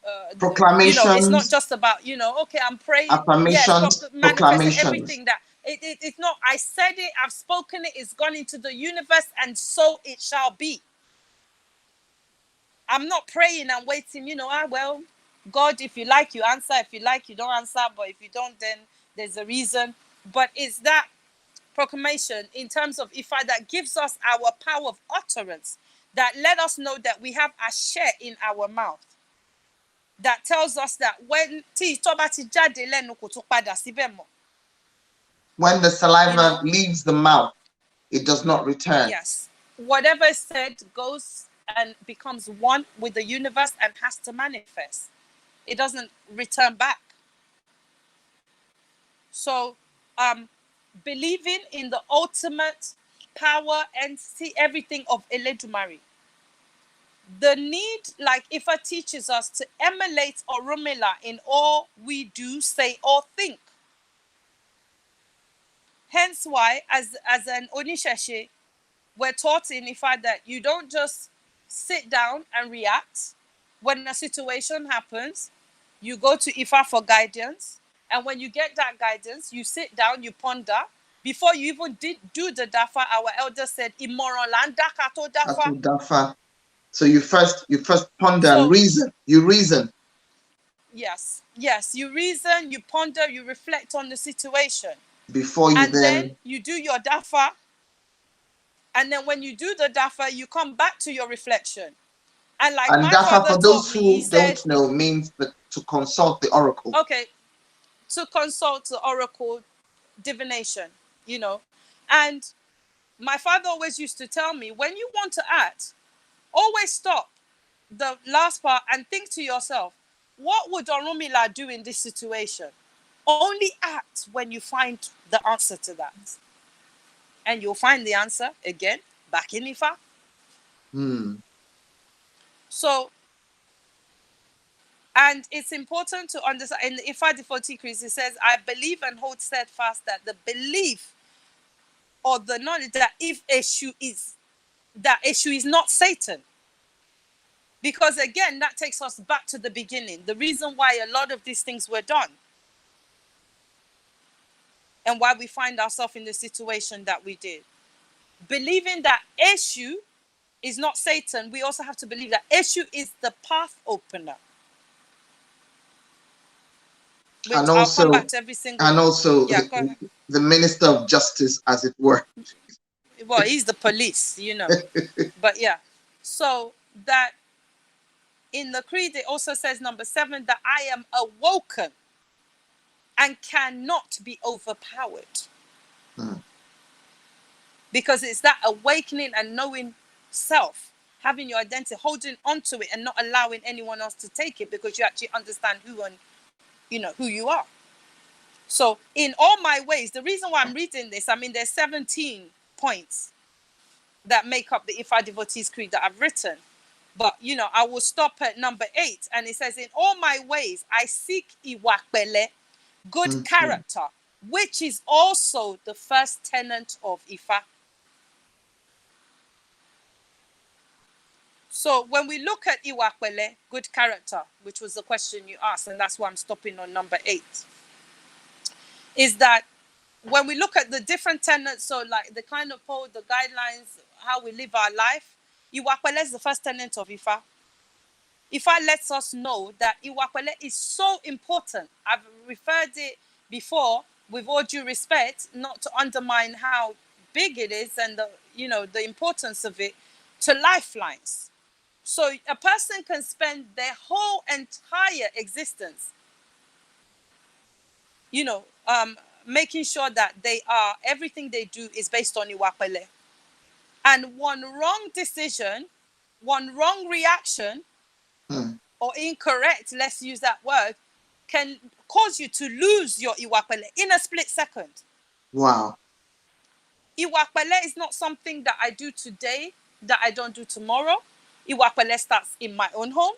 it's not Proclamations, just about, okay, I'm praying. Yes, affirmations, manifesting proclamations. everything that it's not, I said it, I've spoken it, it's gone into the universe, and so it shall be. I'm not praying and waiting, well, God, if you like, you answer. If you like, you don't answer. But if you don't, then there's a reason. But it's that proclamation in terms of Ifa that gives us our power of utterance, that let us know that we have a share in our mouth, that tells us that when When the saliva leaves the mouth, it does not return. Yes, whatever is said goes and becomes one with the universe and has to manifest. It doesn't return back. So believing in the ultimate power, entity, everything of Eledumare, the need, like Ifa teaches us, to emulate Orunmila in all we do, say, or think. Hence why, as an Onisheshe, we're taught in Ifa that you don't just sit down and react. When a situation happens, you go to Ifa for guidance. And when you get that guidance, you sit down, you ponder. Before you even do the dafa, our elder said, "Immoral and dakato dafa." Dafa. So you first ponder and So reason. You reason yes, you reason, you ponder, you reflect on the situation, before you and then then. you do your dafa. And then when you do the dafa, you come back to your reflection. And like And my dafa, father for taught those me, he who don't said, know, means to consult the oracle. okay, to consult the oracle, divination, And my father always used to tell me, when you want to act, always stop the last part and think to yourself, what would Orunmila do in this situation? Only act when you find the answer to that. And you'll find the answer again back in Ifa. So, and it's important to understand, in the Ifa Defoti Creed, it says, I believe and hold steadfast that the belief or the knowledge that if Eshu is not Satan. Because again, that takes us back to the beginning. The reason why a lot of these things were done and why we find ourselves in the situation that we did. Believing that Eshu is not Satan, we also have to believe that Eshu is the path opener. Which And I'll come also, back to every single. Yeah, go ahead. the Minister of Justice, as it were. Well, he's the police, But yeah, so that in the creed, it also says, number 7, that I am awoken and cannot be overpowered. Because it's that awakening and knowing self, having your identity, holding onto it and not allowing anyone else to take it, because you actually understand who you are. So in all my ways, the reason why I'm reading this, there's 17 points that make up the Ifa Devotees Creed that I've written. But, I will stop at number 8. And it says, in all my ways, I seek IWA PELE, good character, which is also the first tenet of Ifa. So when we look at IWA PELE, good character, which was the question you asked, and that's why I'm stopping on number 8, is that when we look at the different tenets, so like the kind of code, the guidelines, how we live our life, IWA PELE is the first tenet of Ifa. Ifa lets us know that IWA PELE is so important. I've referred it before, with all due respect, not to undermine how big it is and the importance of it, to lifelines. So a person can spend their whole entire existence, making sure that everything they do is based on IWA PELE. And one wrong decision, one wrong reaction or incorrect, let's use that word, can cause you to lose your Iwa Pele in a split second. Wow. Iwa Pele is not something that I do today that I don't do tomorrow. Iwa Pele starts in my own home.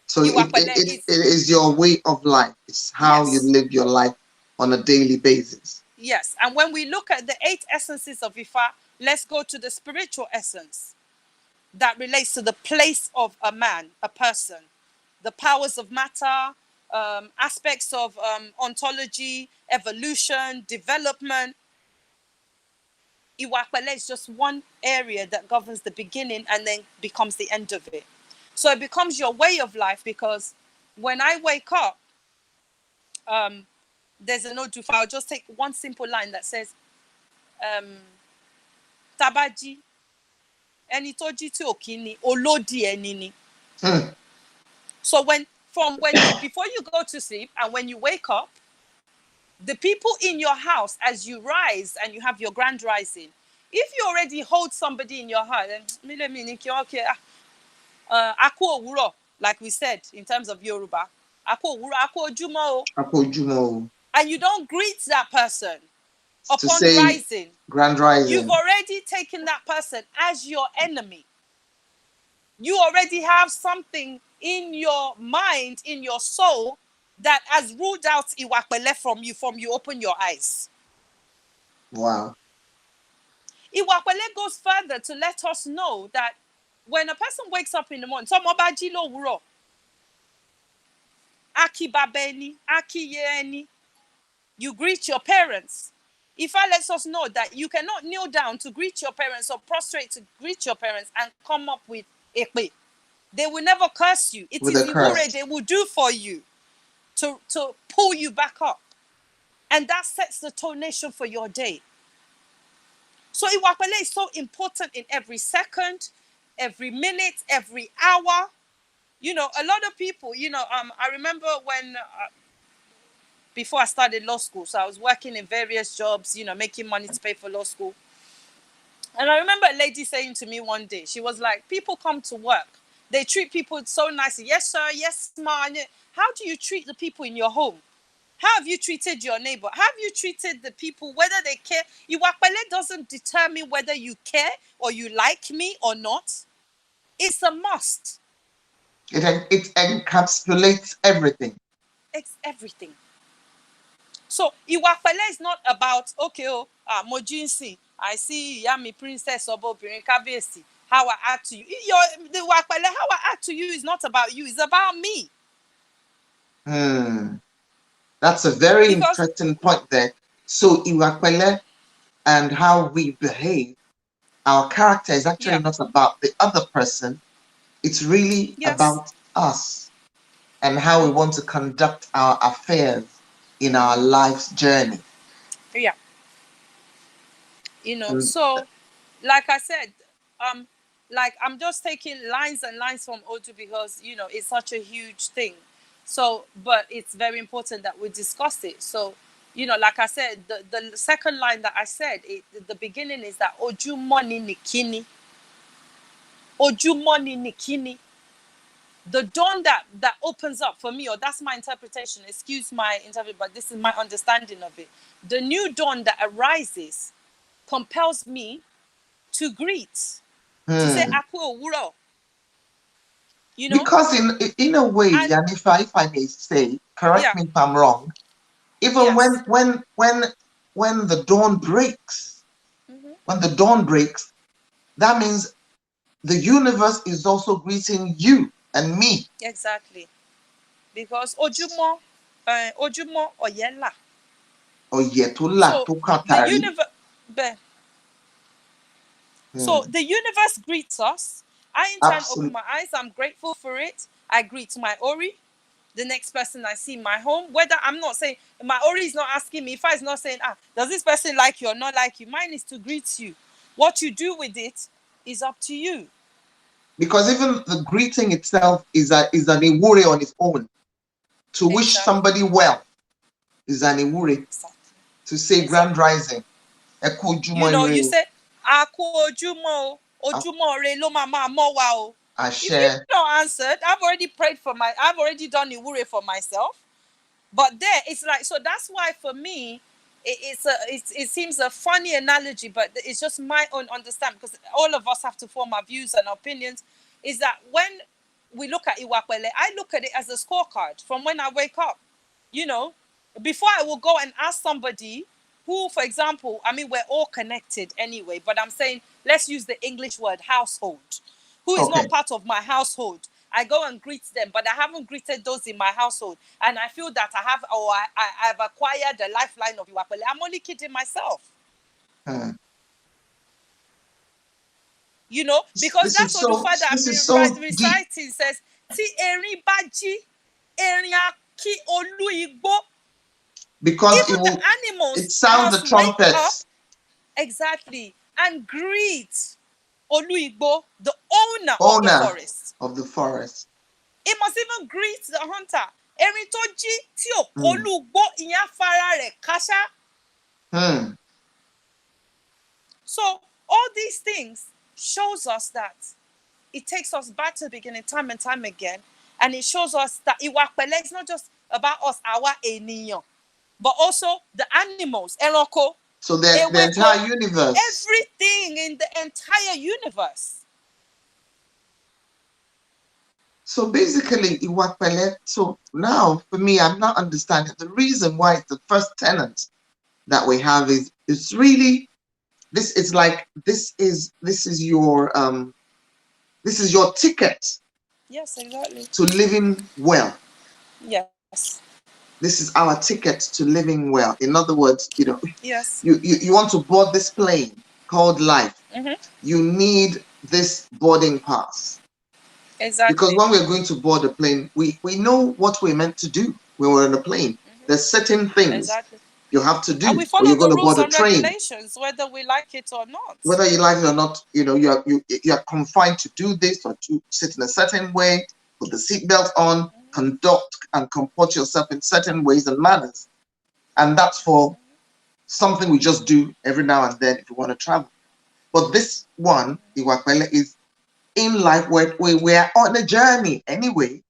So Iwa it, Pele it is your way of life. It's how you live your life on a daily basis. Yes. And when we look at the 8 essences of Ifa, let's go to the spiritual essence that relates to the place of a man, a person, the powers of matter, aspects of ontology, evolution, development. Iwa Pele is just one area that governs the beginning and then becomes the end of it. So it becomes your way of life, because when I wake up, there's an Odufa. I'll just take one simple line that says, Tabaji, eni toji ti okini, olodi enini. So before you go to sleep and when you wake up, the people in your house, as you rise and you have your grand rising, if you already hold somebody in your heart, like we said in terms of Yoruba, and you don't greet that person upon rising, grand rising, you've already taken that person as your enemy. You already have something in your mind, in your soul, that has ruled out Iwa Pele from you open your eyes. Wow. Iwa Pele goes further to let us know that when a person wakes up in the morning, Aki babeni, Aki yeni, you greet your parents. Ifa lets us know that you cannot kneel down to greet your parents or prostrate to greet your parents and come up with ekpe. They will never curse you. It is Iwure they will do for you to pull you back up. And that sets the tonation for your day. So Iwa Pele is so important in every second, every minute, every hour. You know, a lot of people, I remember when, before I started law school, so I was working in various jobs, making money to pay for law school. And I remember a lady saying to me one day, she was like, people come to work. They treat people so nicely. Yes, sir. Yes, ma. How do you treat the people in your home? How have you treated your neighbor? How have you treated the people, whether they care? Iwa Pele doesn't determine whether you care or you like me or not. It's a must. It encapsulates everything. It's everything. So Iwa Pele is not about, okay, Mojinsi, I see Yami Princess Obobirin Kabesi, how I act to you. The Iwa Pele, how I act to you is not about you, it's about me. That's a very interesting point there. So Iwa Pele and how we behave, our character is actually not about the other person. It's really about us and how we want to conduct our affairs in our life's journey. Yeah. So like I said, like I'm just taking lines and lines from Odu because, it's such a huge thing. So, but it's very important that we discuss it. So, like I said, the second line that I said, the beginning is that Oju money nikini. Oju money nikini. The dawn that opens up for me, or that's my interpretation, excuse my interpretation, but this is my understanding of it. The new dawn that arises compels me to greet, to say Aku Owuro. Because in a way, Iyanifa, if I may say, correct me if I'm wrong, even when the dawn breaks, that means the universe is also greeting you and me. Exactly. Because Ojumo Oyela. Oyetula to Katari. So the universe greets us. I in turn open my eyes. I'm grateful for it. I greet my Ori, the next person I see in my home. Whether I'm not saying, my Ori is not asking me, if I is not saying, does this person like you or not like you? Mine is to greet you. What you do with it is up to you. Because even the greeting itself is an Iwure on its own. To wish somebody well is an Iwure. To say grand rising. You say, Aku Ojumo, Ojumo re lo mama mo wa o. If you've not answered, I've already done Iwure for myself. But there, it's like, so that's why for me, it seems a funny analogy, but it's just my own understanding, because all of us have to form our views and opinions. Is that when we look at Iwa Pele, I look at it as a scorecard from when I wake up. You know, before I will go and ask somebody who, for example, I mean, we're all connected anyway, but I'm saying, let's use the English word household, who is not part of my household. I go and greet them, but I haven't greeted those in my household. And I feel that I've acquired the lifeline of Iwa Pele. I'm only kidding myself. You know, because that's what the father reciting says. Ti erin baji, erin aki olu igbo. Because even the animals it sounds the trumpets. Exactly. And greet Oluigbo, the owner of the forest. It must even greet the hunter. Erin tó jí tí ò k'Olúgbó ìyẹn fara rẹ̀ káṣá. So all these things shows us that it takes us back to the beginning time and time again. And it shows us that Iwa Pele is not just about us, our ènìyàn, but also the animals, ẹranko. So the entire universe. Everything in the entire universe. So basically, Iwa Pele, so now for me, I'm not understanding the reason why it's the first tenant that we have is it's really this is like this is your ticket. Yes, exactly. To living well. Yes. This is our ticket to living well. In other words, you know, yes, you want to board this plane called life. You need this boarding pass. Exactly. Because when we're going to board a plane, we know what we're meant to do when we're on a plane. There's certain things you have to do. And we follow the rules and regulations, whether we like it or not. Whether you like it or not, you know, you are confined to do this or to sit in a certain way, put the seatbelt on, conduct and comport yourself in certain ways and manners. And that's for something we just do every now and then if you want to travel. But this one, Iwa Pele, is in life where we are on a journey anyway.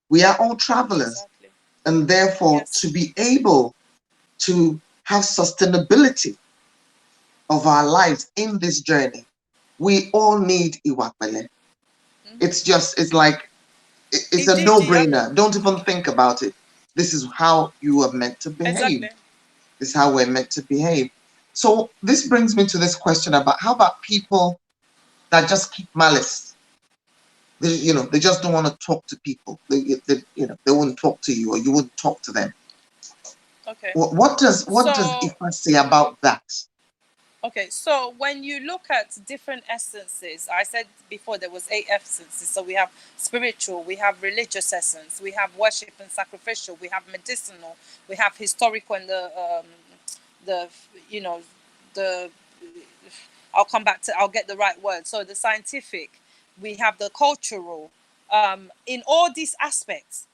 We are all travelers. And therefore, to be able to have sustainability of our lives in this journey, we all need Iwa Pele. It's like, it's a no-brainer. Don't even think about it. This is how you are meant to behave. This is how we're meant to behave. So this brings me to this question about how about people that just keep malice? They just don't want to talk to people. They wouldn't talk to you, or you wouldn't talk to them. Okay. What does Ifa say about that? Okay, so when you look at different essences, I said before there was 8 essences. So we have spiritual, we have religious essence, we have worship and sacrificial, we have medicinal, we have historical, and I'll get the right word. So the scientific, we have the cultural. In all these aspects,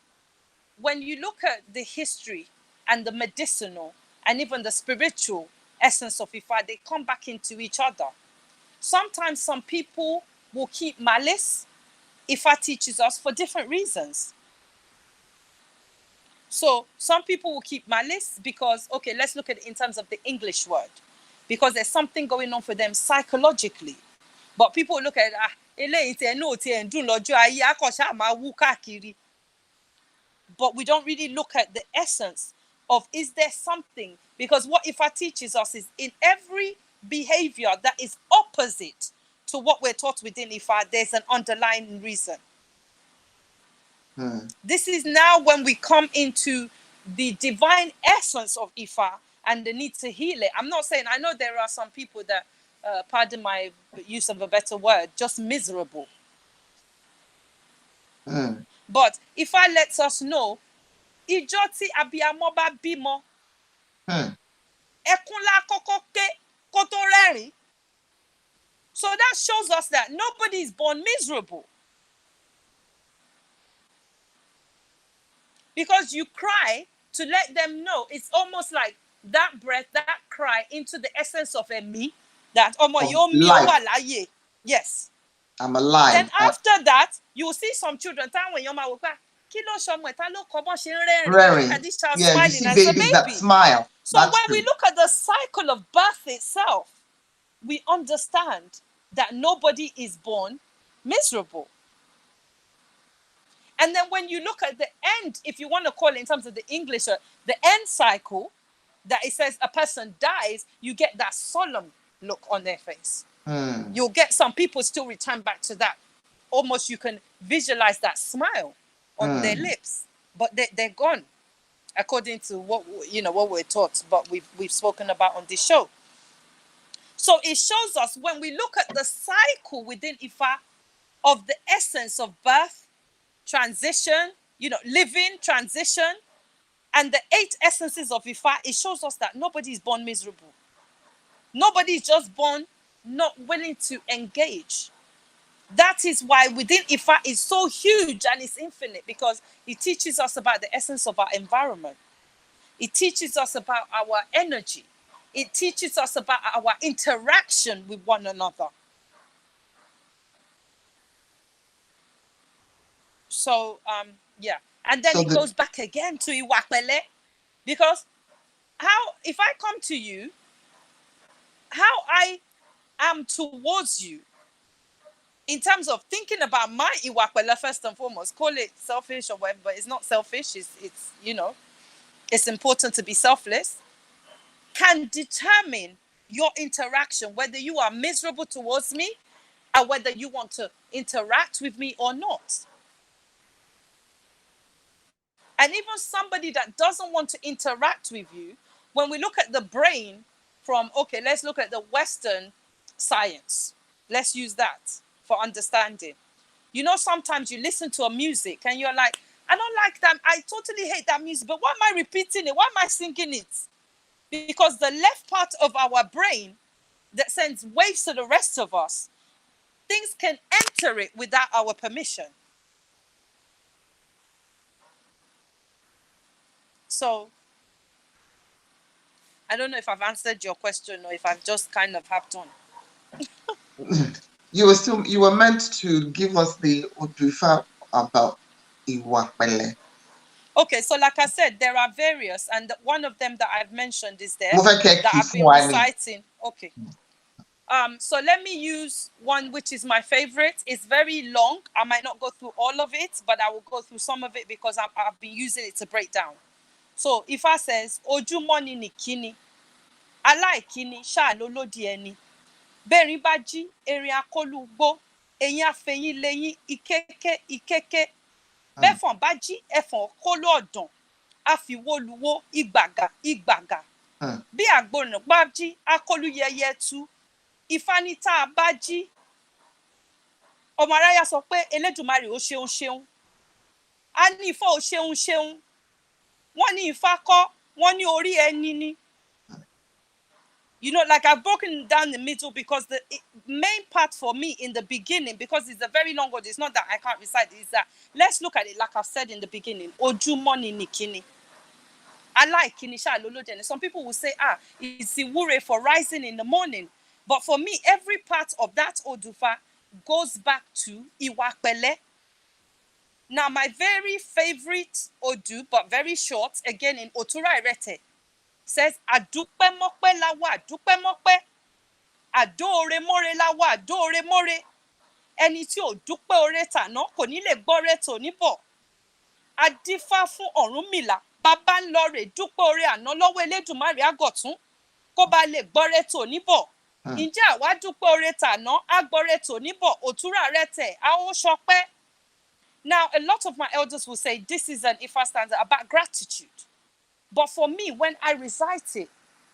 when you look at the history and the medicinal and even the spiritual essence of Ifa, they come back into each other. Sometimes some people will keep malice. Ifa teaches us for different reasons. So some people will keep malice because, okay, let's look at it in terms of the English word, because there's something going on for them psychologically. But people look at it, but we don't really look at the essence of, is there something? Because what Ifa teaches us is in every behavior that is opposite to what we're taught within Ifa, there's an underlying reason. This is now when we come into the divine essence of Ifa and the need to heal it. I'm not saying, I know there are some people that, pardon my use of a better word, just miserable. But Ifa lets us know, ìjọ tí abiyamọ bá bímọ, ẹkún la kọ́kọ́ ké kó tó rẹ́rìn. So that shows us that nobody is born miserable. Because you cry to let them know, it's almost like that breath, that cry into the essence of a me, that omo yo mi o wa láyé. Yes. I'm alive. Then after that, you will see some children. When your mom will look at this child Yeah, you smiling see as a babies that baby. smile. So That's when true. we look at the cycle of birth itself, we understand that nobody is born miserable. And then when you look at the end, if you want to call it in terms of the English, the end cycle, that it says a person dies, you get that solemn look on their face. You'll get some people still return back to that. Almost you can visualize that smile on their lips, but they're gone, according to what we're taught, but we've spoken about on this show. So it shows us when we look at the cycle within Ifa of the essence of birth, transition, living, transition, and the 8 essences of Ifa, it shows us that nobody is born miserable. Nobody is just born not willing to engage. That is why within Ifa is so huge and it's infinite, because it teaches us about the essence of our environment. It teaches us about our energy. It teaches us about our interaction with one another. So, yeah. And then So it goes back again to IWA PELE, because if I come to you, how I am towards you, in terms of thinking about my IWA PELE first and foremost, call it selfish or whatever, but it's not selfish. It's it's important to be selfless, can determine your interaction, whether you are miserable towards me or whether you want to interact with me or not. And even somebody that doesn't want to interact with you, when we look at the brain let's look at the Western science. Let's use that for understanding. Sometimes you listen to a music and you're like, I don't like that. I totally hate that music, but why am I repeating it? Why am I singing it? Because the left part of our brain that sends waves to the rest of us, things can enter it without our permission. So I don't know if I've answered your question or if I've just kind of harped on. You were meant to give us the Odufa about IWA PELE. Okay, so like I said, there are various, and one of them that I've mentioned is there that I've been reciting. Okay. So let me use one which is my favorite. It's very long. I might not go through all of it, but I will go through some of it because I've been using it to break down. So Ifa says, Ojúmọ́ ni nìkíni, aláìkíni ṣáà ló lódì ẹni. Bẹ́ẹ̀rín bá jí, erin akólúgbó, eyín afẹyín lẹ́yìn, ìkéké. Bẹ́fọ̀n bá jí, ẹfọ̀n kólú ọ̀dàn, àfiwóluwó, ìgbàgà. Bí àgbọ̀nràn bá jí, akólú yẹyẹ tú. Ifá ní tá a bá jí, ọmọ aráyá sọ pé Elédùmarè ó ṣeun. A ní Ifá ó ṣeun. Wọ́n ní Ifá kọ́, wọ́n ní orí ẹni ni. Like I've broken down the middle because the main part for me in the beginning, because it's a very long word, it's not that I can't recite, it's that let's look at it like I've said in the beginning. Ojúmọ́ ni nìkíni. Aláìkíni ṣáà ló lódì ẹni. Some people will say, it's Iwure for rising in the morning. But for me, every part of that Odufa goes back to IWA PELE. Now, my very favorite Odu, but very short, again in Otura Irete, says, Adúpẹ́ mọ́pẹ́ la wà, adúpẹ́ mọ́pẹ́. Àdóore mọ́re la wà, àdóore mọ́re. Ẹni tí ò dúpẹ́ oore tàná kò ní lè gbọ́re tòní bọ̀. Adífá fún Ọ̀rúnmìlà, bàbá ń lọ rè dúpẹ́ oore àná lọ́wọ́ Elédùmarè àgọ̀tún, kó bá lè gbọ́re tòní bọ̀. Ǹjẹ́ àwa dúpẹ́ oore tàná, á gbọ́re tòní bọ̀, Òtúrà Irete, á ó ṣọpẹ́. Now, a lot of my elders will say this is an Ifa stanza about gratitude. But for me, when I recite it,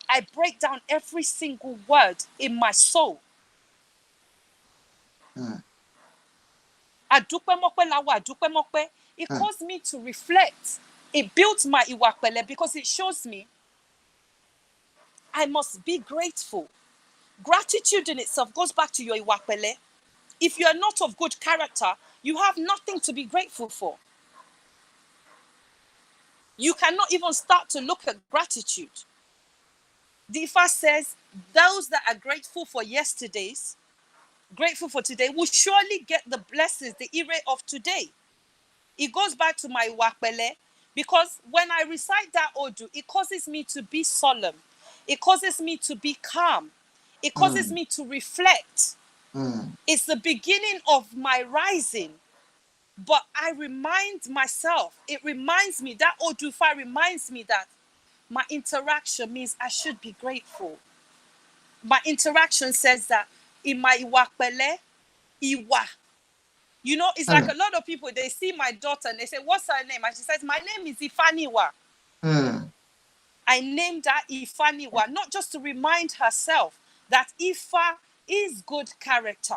I break down every single word in my soul. Adúpẹ́ mọ́pẹ́ la wà, adúpẹ́ mọ́pẹ́. It caused me to reflect. It built my IWA PELE because it shows me I must be grateful. Gratitude in itself goes back to your IWA PELE. If you are not of good character, you have nothing to be grateful for. You cannot even start to look at gratitude. The Ifa says, those that are grateful for yesterdays grateful for today, will surely get the blessings, the ire of today. It goes back to my Iwa Pele, because when I recite that Odu, it causes me to be solemn. It causes me to be calm. It causes me to reflect. It's the beginning of my rising. But I remind myself, it reminds me, that Odufa reminds me that my interaction means I should be grateful. My interaction says that in my Iwa Pele, Iwa. You know, it's like a lot of people, they see my daughter and they say, what's her name? And she says, my name is Ifaniwa. I named her Ifaniwa, not just to remind herself that Ifa is good character,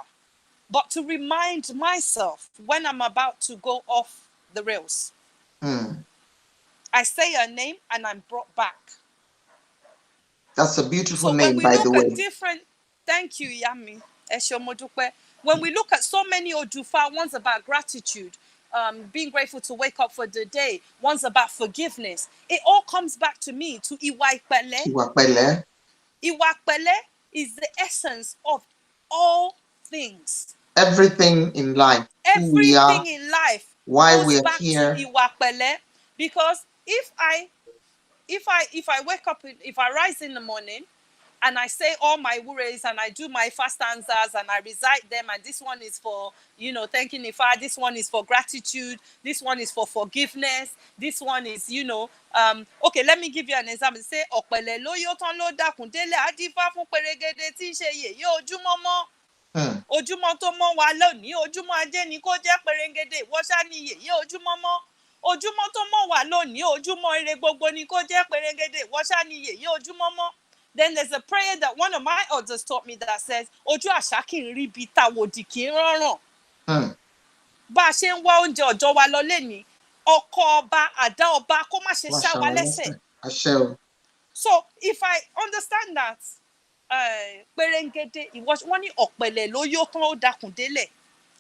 but to remind myself when I'm about to go off the rails. I say her name and I'm brought back. That's a beautiful So when name, we by the look at way. different, thank you, Yami, Eshomodupe. When we look at so many Odufa, one's about gratitude, being grateful to wake up for the day, one's about forgiveness. It all comes back to me, to Iwa Pele. Iwa Pele. Iwa Pele is the essence of all things. Everything in life, who we are, Everything in life why goes we are back to here. Iwa Pele, because if I wake up, if I rise in the morning and I say all my wures and I do my fast answers and I recite them, and this one is for, thanking Ifa, this one is for gratitude, this one is for forgiveness, this one is, okay, let me give you an example. Say, Opele lo yo ton lo dakun dele adifa fun perégedé tí ṣe yèyé ojúmọ́ mọ́. Ojúmọ́ tó mọ́ wa lónìí, ojúmọ́ ajé ni kó jẹ́ perégedé, wọ́n ṣá ni yèyé ojúmọ́ mọ́. Ojúmọ́ tó mọ́ wa lónìí, ojúmọ́ ire gbogbo ni kó jẹ́ perégedé, wọ́n ṣá ni yèyé ojúmọ́ mọ́. Then there's a prayer that one of my elders taught me that says, Ojú àṣà kì í rí bí tàwòdì kì í rọrùn. Bá a ṣe ń wá oúnjẹ ọjọ́ wa lọ lénìí, ọkọ ọba, àdá ọba, kó má ṣe ṣá wa lẹ́sẹ̀. So if I understand that, perengede, wọ́n ní ọ̀pẹ̀lẹ̀ ló yó tán ó dakùn délẹ̀,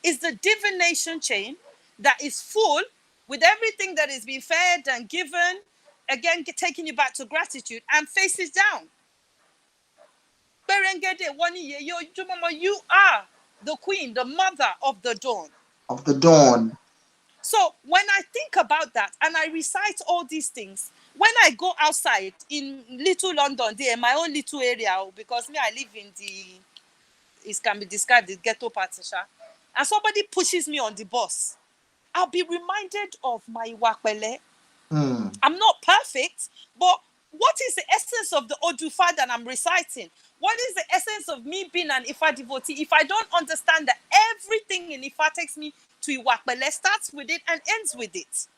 is the divination chain that is full with everything that is being fed and given, again taking you back to gratitude, and faces down. You are the queen, the mother of the dawn. Of the dawn. So when I think about that and I recite all these things, when I go outside in little London, there, my own little area, because me, I live in it can be described the ghetto part, and somebody pushes me on the bus, I'll be reminded of my Iwa Pele. I'm not perfect, but what is the essence of the Odufa that I'm reciting? What is the essence of me being an Ifa devotee if I don't understand that everything in Ifa takes me to Iwa Pele, starts with it and ends with it?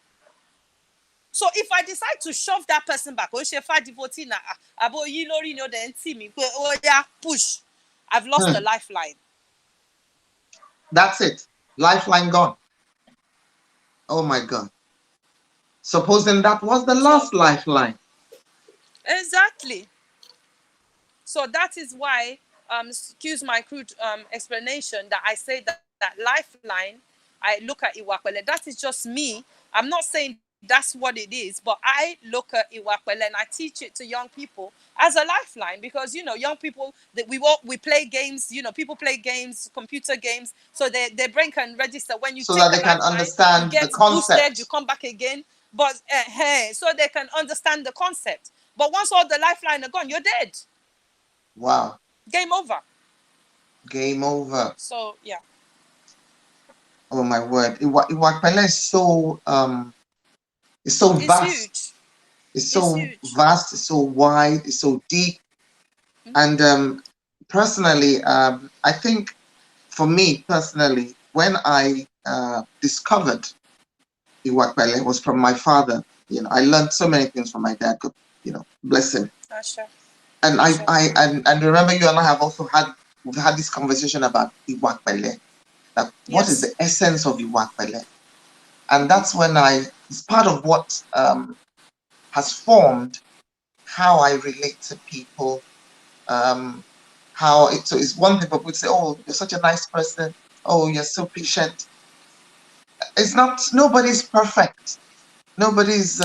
So if I decide to shove that person back, Ifa devotee na abo yi lori no then see me, oh yeah, push, I've lost the lifeline. That's it. Lifeline gone. Oh my God. Supposing that was the last lifeline. Exactly. So that is why, excuse my crude explanation, that I say that lifeline, I look at Iwa Pele. That is just me. I'm not saying that's what it is, but I look at Iwa Pele and I teach it to young people as a lifeline, because young people, that we play games, people play games, computer games, so their brain can register when you so take that they the can lifeline, understand you get the concept. boosted, you come back again, but so they can understand the concept. But once all the lifeline are gone, you're dead. Wow. Game over. Game over. So yeah. Oh my word. Iwa Pele is so it's so vast. Huge. It's so vast, it's so wide, it's so deep. And personally, I think for me personally, when I discovered Iwa Pele, it was from my father. I learned so many things from my dad. God, bless him. Sure. And I remember you and I have also we've had this conversation about Iwa Pele. What is the essence of Iwa Pele? And that's when it's part of what has formed how I relate to people. So it's one thing people would say, oh, you're such a nice person. Oh, you're so patient. It's not, nobody's perfect. Nobody's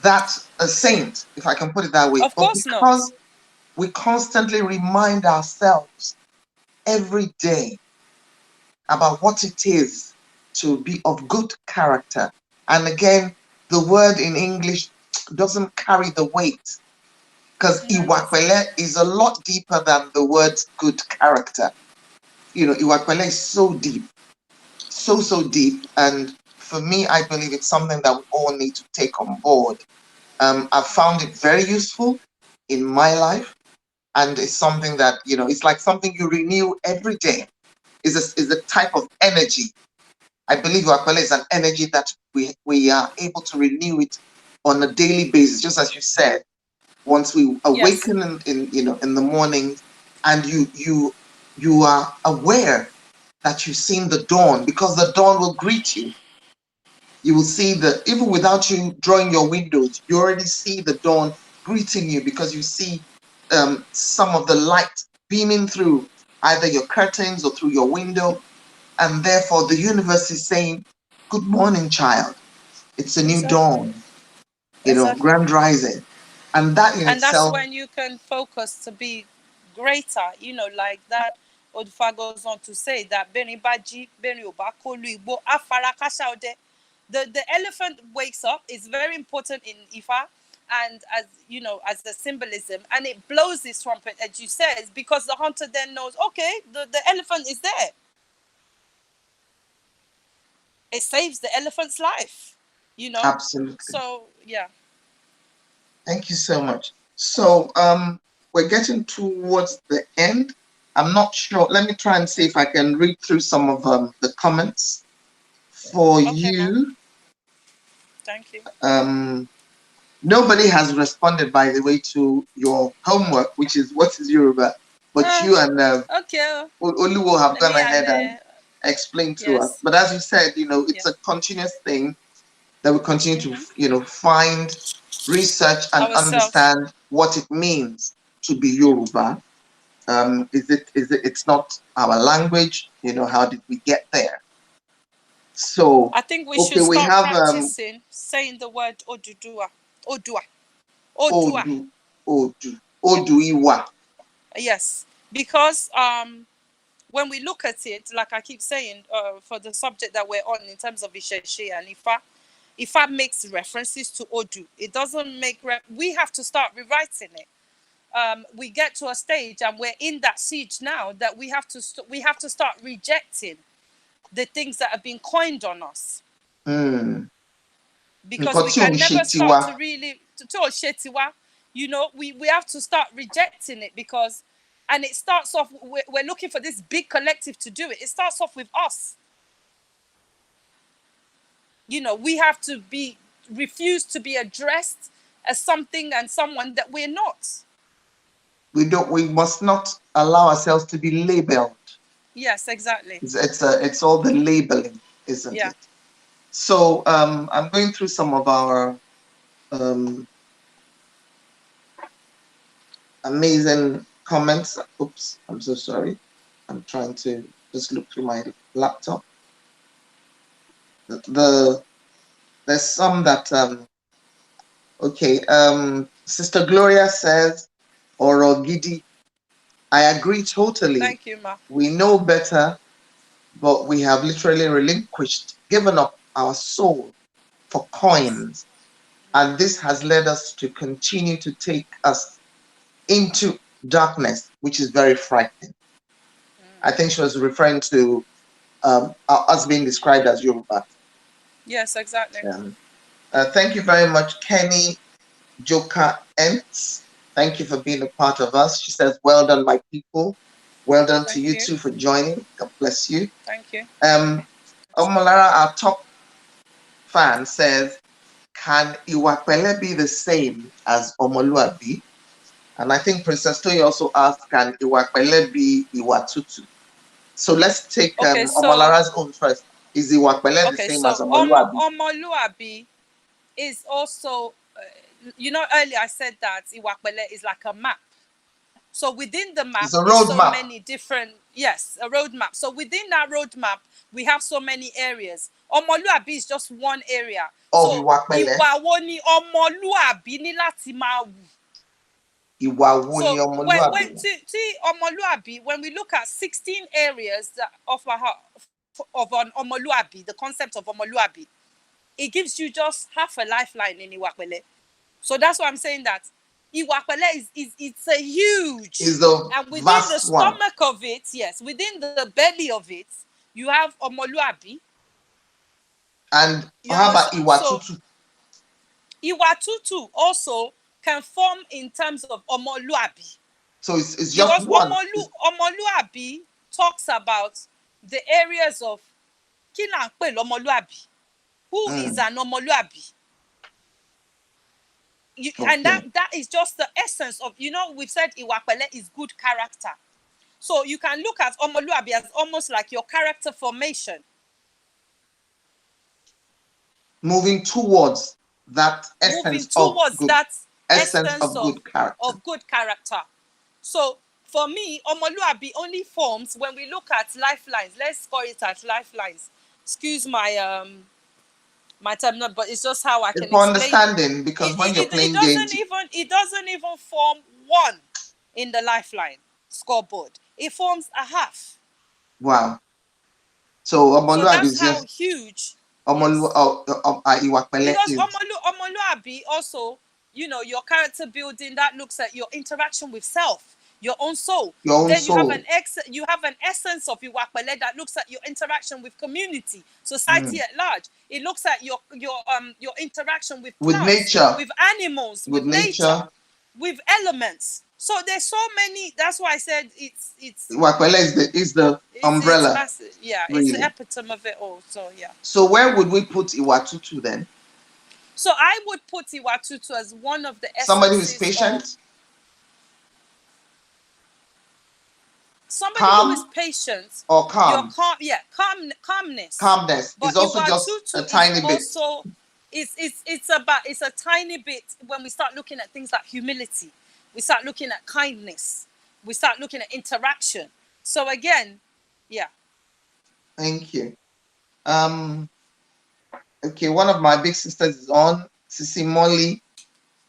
that a saint, if I can put it that way. Of course because not. we constantly remind ourselves every day about what it is to be of good character. And again, the word in English doesn't carry the weight because No, it Iwa doesn't. Pele is a lot deeper than the word good character. You know, Iwa Pele is so deep, so deep. And for me, I believe it's something that we all need to take on board. I've found it very useful in my life, and it's something that, you know, it's like something you renew every day. Is a type of energy. I believe Wakpele is an energy that we are able to renew it on a daily basis, just as you said. Once we Yes. awaken in you know in the morning, and you are aware that you've seen the dawn, because the dawn will greet you. You will see the, even without you drawing your windows, you already see the dawn greeting you, because you see some of the light beaming through either your curtains or through your window, and therefore the universe is saying, "Good morning, child. It's a new Exactly. dawn, you know, Exactly. grand rising." And that in And that's itself, when you can focus to be greater, you know, like that Odufa goes on to say that Beni Baji, Beni Obakolu Igbo, Afarakasha Ode. The elephant wakes up is very important in Ifa, and as you know, as a symbolism, and it blows this trumpet, as you says, because the hunter then knows, okay, the elephant is there. It saves the elephant's life, you know. absolutely. So yeah. Thank you so much. So we're getting towards the end. I'm not sure. Let me try and see if I can read through some of the comments for Okay, ma. you. Thank you. Nobody has responded, by the way, to your homework, which is what is Yoruba. But Uh, you and okay. Oluwo have gone Me and ahead and explained to us. yes, But as you said, you know, yeah. it's a continuous thing that we continue to, Mm-hmm. you know, find, research, and Ourselves. understand what it means to be Yoruba. It's not our language, you know, how did we get there? So, I think we okay, should we start have practicing saying the word Odudua. Odua. Odua. Odu, Oduiwa. Yes. Because when we look at it, like I keep saying, for the subject that we're on in terms of Isheshe and Ifa makes references to Odu. It doesn't make we have to start rewriting it. We get to a stage and we're in that siege now that we have to start rejecting the things that have been coined on us, Hmm. because Nǹkan we tí ò can ń ṣe never tiwa. start to really you know, we have to start rejecting it, because and it starts off, we're looking for this big collective to do it. It starts off with us. You know, we have to be refuse to be addressed as something and someone that we're not. We must not allow ourselves to be labeled. Yes, exactly. It's all the labeling, isn't Yeah. it? So I'm going through some of our um, amazing comments. Oops, I'm so sorry. I'm trying to just look through my laptop. There's some that okay. Sister Gloria says, Orogidi. I agree totally. Thank you, ma. We know better, but we have literally relinquished, given up our soul for Yes. coins. And this has led us to continue to take us into darkness, which is very frightening. I think she was referring to us being described as Yoruba. Yes, exactly. Thank you very much, Kenny Joka Ents. Thank you for being a part of us. She says, well done, my people. Well done to Thank you you. too for joining. God bless you. Thank you. Omolara, our top fan, says, can Iwapele be the same as Omoluabi? And I think Princess Toyi also asked, can Iwapele be Iwatutu? So let's take Okay, so Omolara's own first. Is Iwapele the okay, same as so Omoluabi? Omoluabi is also, you know, earlier I said that Iwakbele is like a map. So within the map It's a is so roadmap. many different, yes, a roadmap. So within that roadmap, we have so many areas. Omoluabi is just one area. Of So Iwapele. ìwà wo ni ọmọlúàbí ní láti máa wù? Ìwà wo So ni ọmọlúàbí? when we look at 16 areas of an omoluabi, the concept of omoluabi, it gives you just half a lifeline in Iwa Pele. So that's why I'm saying that Iwa Pele it's a huge, Is the and within the vast one. stomach of it, yes, within the belly of it, you have omoluabi. And You how about understand? Ìwà So tútù? Iwa tutu also can form in terms of omoluabi. So it's just Because one. omoluabi talks about the areas of kí là ń pè lọ́mọlúàbí. Who is an omoluabi? And that is just the essence of, we've said Iwa Pele is good character. So you can look at omoluabi as almost like your character formation. Moving towards that essence of good character. So for me, omoluabi only forms when we look at lifelines. Let's call it as lifelines. Excuse my my term, not, but it's just how I can explain understanding, because when you're playing games, it doesn't even form one in the lifeline scoreboard. It forms a half. Wow. So omoluabi is how just huge. Iwa Pele Because is omoluabi also, your character building, that looks at your interaction with self, your own soul. Then you have an essence of Iwa Pele that looks at your interaction with community, society at large. It looks at your interaction with plants, nature, with animals, with nature, with elements. So there's so many. That's why I said it's Iwa Pele is the umbrella. It's massive. Yeah, really. It's the epitome of it all. So yeah. So where would we put Iwa tutu then? So I would put Iwa tutu as one of the essences. Somebody who is patient. Somebody who is patient or calm. Calmness. Calmness is also just a tiny bit. Also, it's a tiny bit when we start looking at things like humility. We start looking at kindness. We start looking at interaction. So again, yeah. Thank you. Okay, one of my big sisters is on. Sissy Molly,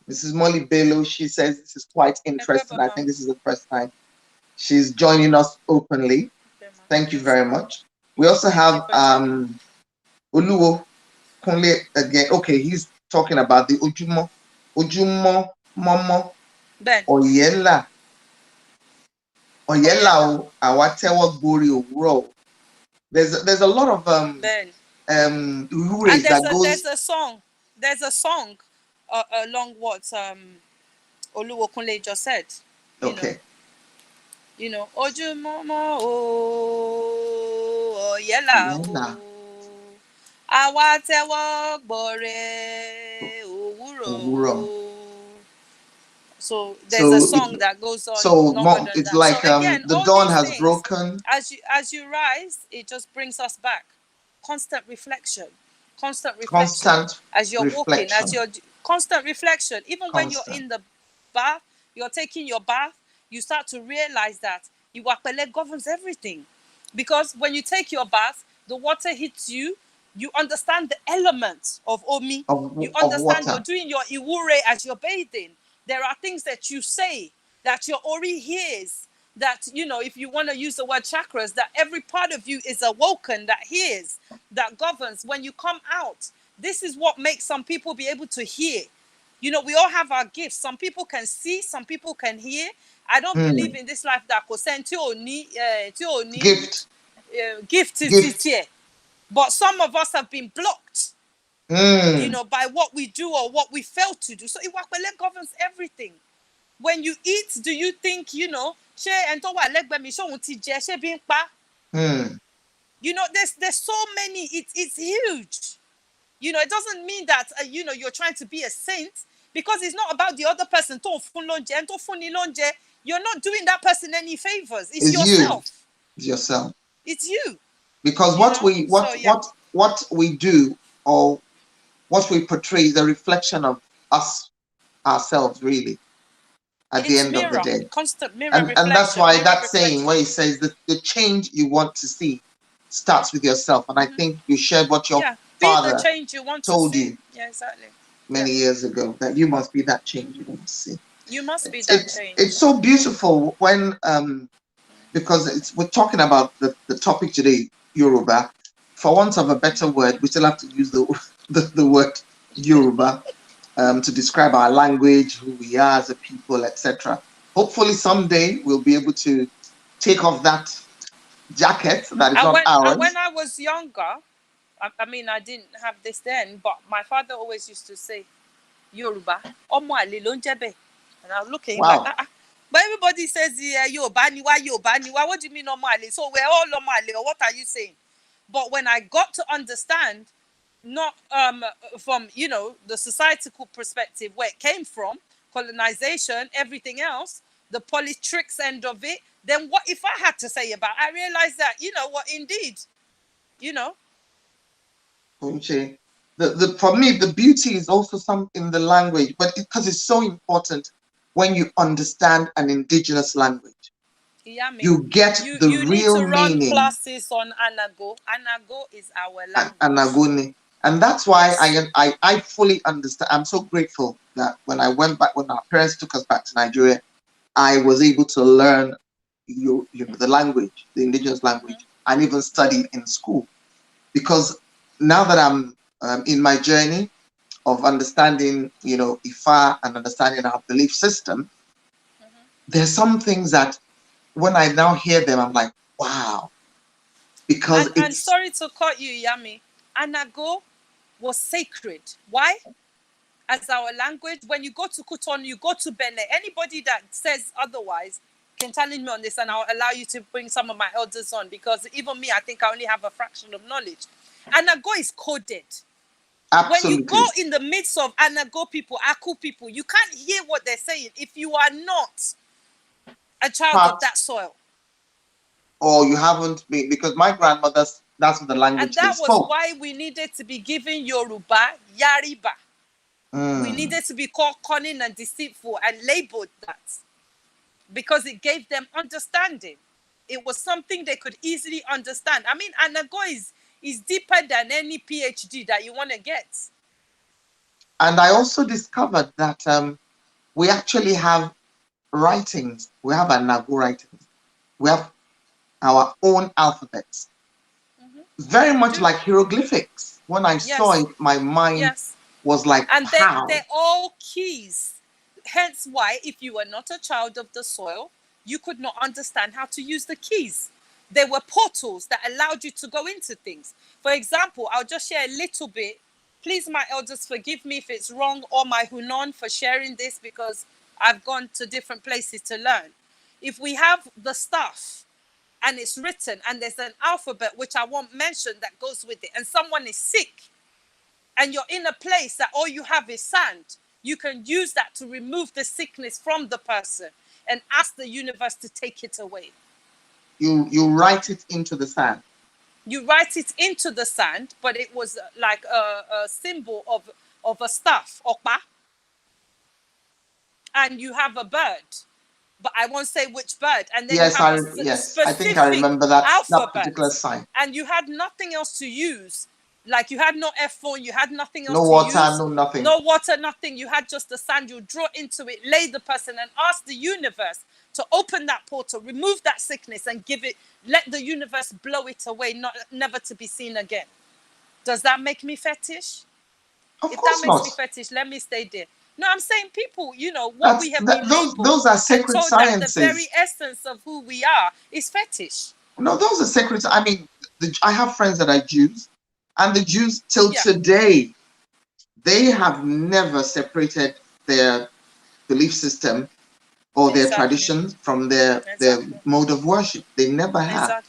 Mrs. Molly Bello. She says this is quite interesting. I think this is the first time she's joining us openly. Thank you very much. We also have Oluwo Kunle again. Okay, he's talking about the Ojumo Momo Oyela Awatewa Guri Owuro. There's a lot of that goes. There's a song along what Oluwo Kunle just said. Okay. Ojumomo oyela awatewo gbore owuro. So there's a song that goes on. So it's that. Like again, the dawn has broken. As you rise, it just brings us back. Constant reflection. As you're walking, as you're constant reflection. Even when you're in the bath, you're taking your bath, you start to realize that Iwa Pele governs everything. Because when you take your bath, the water hits you, you understand the elements of Omi. You understand you're doing your Iwure as you're bathing. There are things that you say that your Ori hears, that, if you want to use the word chakras, that every part of you is awoken, that hears, that governs. When you come out, this is what makes some people be able to hear. We all have our gifts. Some people can see, some people can hear. I don't believe in this life that gift is here. But some of us have been blocked, by what we do or what we fail to do. So Iwa Pele governs everything. When you eat, do you think, there's so many, it's huge. It doesn't mean that, you're trying to be a saint, because it's not about the other person. You're not doing that person any favors. It's yourself. It's yourself. It's you. Because what we do or what we portray is a reflection of ourselves, really, at the end of the day. Constant mirror and that's why that saying where he says that the change you want to see starts with yourself. And I think you shared what your father the change you want told to see. You exactly. many years ago, that you must be that change you want to see. You must be that change. It's so beautiful when because we're talking about the topic today, Yoruba. For want of a better word, we still have to use the word Yoruba to describe our language, who we are as a people, etc. Hopefully someday we'll be able to take off that jacket that is And not ours. when I was younger, I mean, I didn't have this then, but my father always used to say, Yoruba, Omo Ale lo nje be. And I was looking Wow. like, but everybody says, yeah, Yoruba niwa, Yoruba niwa. What do you mean Omo Ale? So we're all Omo Ale, or what are you saying? But when I got to understand, not from, you know, the societal perspective, where it came from, colonization, everything else, the politics end of it, then what if I had to say about it? I realized that, you know what, indeed, you know. For me, the beauty is also some in the language, but because it's so important when you understand an indigenous language. You get the you need real to run meaning. classes on Anago. Anago is our language. Anagoni. And that's why I fully understand. I'm so grateful that when I went back, when our parents took us back to Nigeria, I was able to learn you know, the language, the indigenous language, and even study in school. Because now that I'm in my journey of understanding, you know, Ifa and understanding our belief system, there's some things that when I now hear them, I'm like, wow. Because and sorry to cut you, Yami. Anago was sacred. Why? As our language, when you go to Cotonou, you go to Benin, anybody that says otherwise can challenge me on this, and I'll allow you to bring some of my elders on, because even me, I think I only have a fraction of knowledge. Anago is coded. Absolutely. When you go in the midst of Anago people, Aku people, you can't hear what they're saying if you are not a child of that soil. Or you haven't been, because my grandmother's, that's the language and that they was spoke. why we needed to be given Yoruba, Yariba. We needed to be called cunning and deceitful and labeled that, because it gave them understanding. It was something they could easily understand. I mean, Anago is deeper than any PhD that you want to get. And I also discovered that we actually have writings. We have Anago writings. We have our own alphabets. Very much like hieroglyphics. When I saw it, my mind was like, and how? they're all keys. Hence why, if you were not a child of the soil, you could not understand how to use the keys. They were portals that allowed you to go into things. For example, I'll just share a little bit. Please, my elders, forgive me if it's wrong, or my Hunon for sharing this, because I've gone to different places to learn. If we have the stuff and it's written and there's an alphabet, which I won't mention, that goes with it, and someone is sick, and you're in a place that all you have is sand, you can use that to remove the sickness from the person and ask the universe to take it away. You write it into the sand. You write it into the sand, but it was like a symbol of a staff, okpa. And you have a bird, but I won't say which bird. And then you have a specific I think I remember that alphabet, that particular sign. And you had nothing else to use. Like, you had no F4, you had nothing else no to water, use. no nothing. No water, nothing. You had just the sand. You draw into it, lay the person, and ask the universe to open that portal, remove that sickness, and give it, let the universe blow it away, never to be seen again. Does that make me fetish? Of if course that makes not. me fetish, let me stay there. No, I'm saying people, you know, what we have been labeled, those are sacred and told sciences. That the very essence of who we are is fetish. No, those are sacred. I mean, I have friends that are Jews, and the Jews till today, they have never separated their belief system or their traditions from their mode of worship. They never have.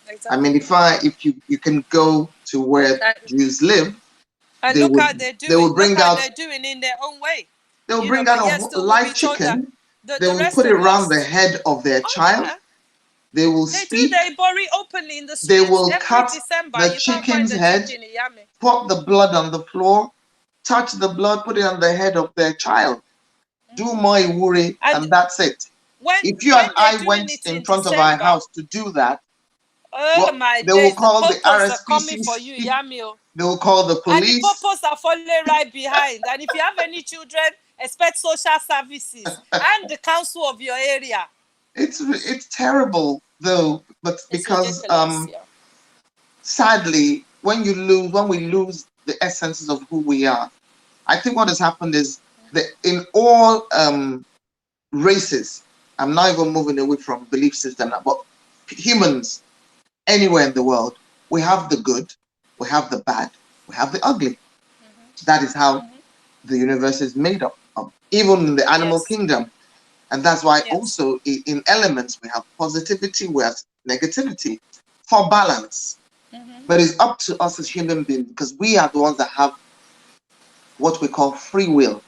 Exactly. I mean, if you can go to where Jews live, and look how they're doing. They will bring out. They're doing in their own way. They will bring out a live chicken. They will put it around the head of their child. Yeah. They will speak. They bury openly in the streets. They will every cut December. the chicken's head, put the blood on the floor, touch the blood, put it on the head of their child. Do my wuri, and that's it. If you and I went in front of our house to do that, they will call the RSPCC. They will call the police. And the purpose are following right behind. And if you have any children, expect social services and the council of your area. It's terrible though, but It's because ridiculous, yeah. sadly, when we lose the essences of who we are, I think what has happened is that in all races, I'm not even moving away from belief system now, but humans anywhere in the world, we have the good, we have the bad, we have the ugly. That is how the universe is made up of, even in the animal Yes. kingdom. And that's why Yes. also in elements we have positivity, we have negativity for balance. But it's up to us as human beings because we are the ones that have what we call free will.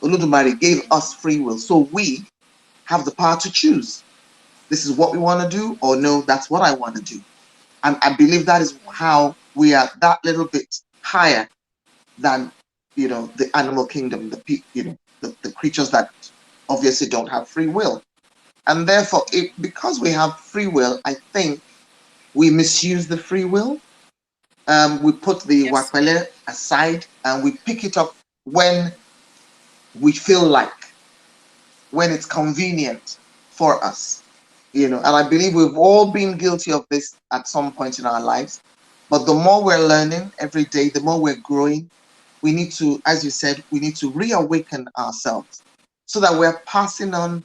Oludumare gave us free will. So we have the power to choose. This is what we want to do, or no, that's what I want to do. And I believe that is how we are that little bit higher than the animal kingdom, the creatures that obviously don't have free will. And therefore, because we have free will, I think we misuse the free will. We put the Iwa Yes. Pele aside and we pick it up when we feel like, when it's convenient for us. And I believe we've all been guilty of this at some point in our lives. But the more we're learning every day, the more we're growing, we need to, as you said, we need to reawaken ourselves so that we're passing on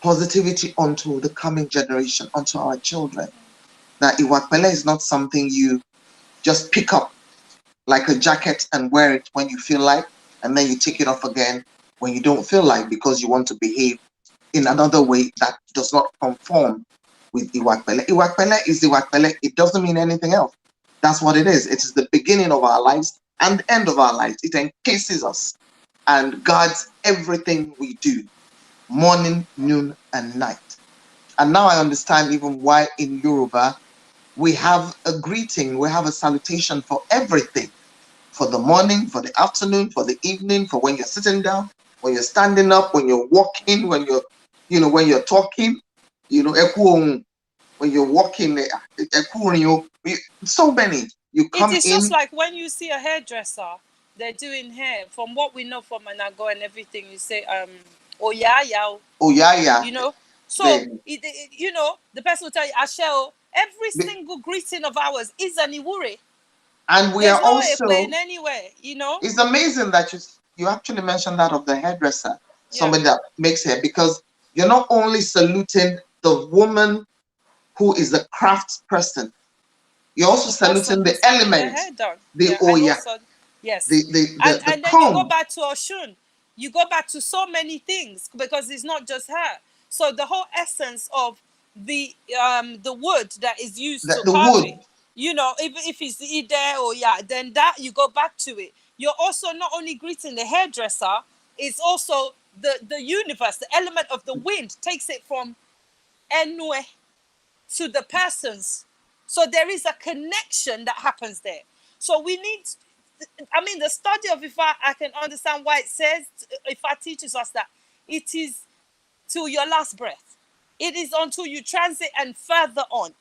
positivity onto the coming generation, onto our children. That Iwa Pele is not something you just pick up like a jacket and wear it when you feel like, and then you take it off again when you don't feel like because you want to behave in another way that does not conform with Iwa Pele. Iwa Pele is Iwa Pele. It doesn't mean anything else. That's what it is. It is the beginning of our lives and the end of our lives. It encases us and guards everything we do, morning, noon, and night. And now I understand even why in Yoruba we have a greeting, we have a salutation for everything, for the morning, for the afternoon, for the evening, for when you're sitting down, when you're standing up, when you're walking, when you're talking, when you're walking, so many. You It come is just in. like when you see a hairdresser, they're doing hair. From what we know from Anago and everything, you say, oh yeah, yeah, Oh yeah. So, Then the person will tell you, Asheo, every single greeting of ours is an Iwure. and we There's are no Ekwe also. in anywhere, It's amazing that you actually mentioned that of the hairdresser, Yeah. somebody that makes hair, because you're not only saluting the woman who is the crafts person, you're also The person saluting the who's having their element, hair done. the Yeah, and oya, also, yes. the And then you go comb. back to Oshun. You go back to so many things because it's not just her. So the whole essence of the wood that is used to The carve wood. it, if it's the ide or yeah, then that you go back to it. You're also not only greeting the hairdresser, it's also the universe, the element of the wind takes it from enue to the persons. So there is a connection that happens there. So we need, the study of Ifa, I can understand why it says, Ifa teaches us that it is till your last breath. It is until you transit and further on.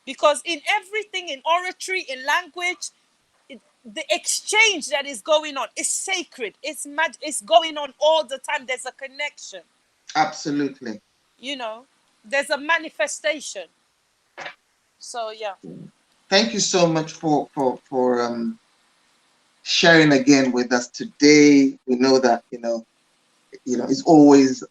Because in everything, in oratory, in language, the exchange that is going on is sacred. It's going on all the time. There's a connection. Absolutely. There's a manifestation. So yeah. Thank you so much for sharing again with us today. We know that it's always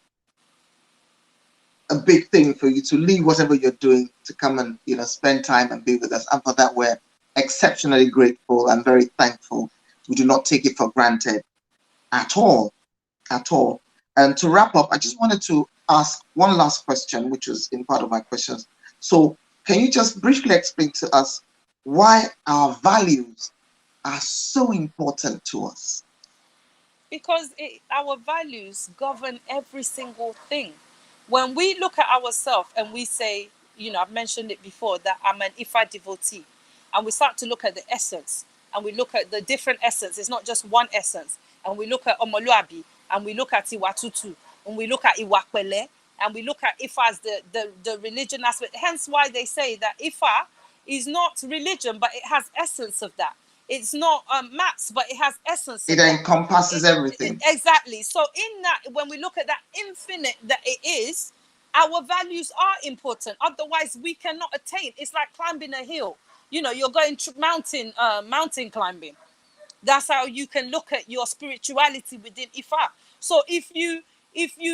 a big thing for you to leave whatever you're doing to come and spend time and be with us, and for that we're exceptionally grateful and very thankful. We do not take it for granted at all, at all. And to wrap up, I just wanted to ask one last question, which was in part of my questions. So can you just briefly explain to us why our values are so important to us? Because our values govern every single thing. When we look at ourselves and we say, I've mentioned it before, that I'm an Ifa devotee, and we start to look at the essence, and we look at the different essence, it's not just one essence, and we look at Omoluabi, and we look at Iwatutu, and we look at Iwakwele, and we look at Ifa as the religion aspect. Hence why they say that Ifa is not religion, but it has essence of that. It's not maths, but it has essence It in that. encompasses everything. Exactly. So in that, when we look at that infinite that it is, our values are important. Otherwise, we cannot attain. It's like climbing a hill. You know, you're going mountain climbing. That's how you can look at your spirituality within Ifa. So if you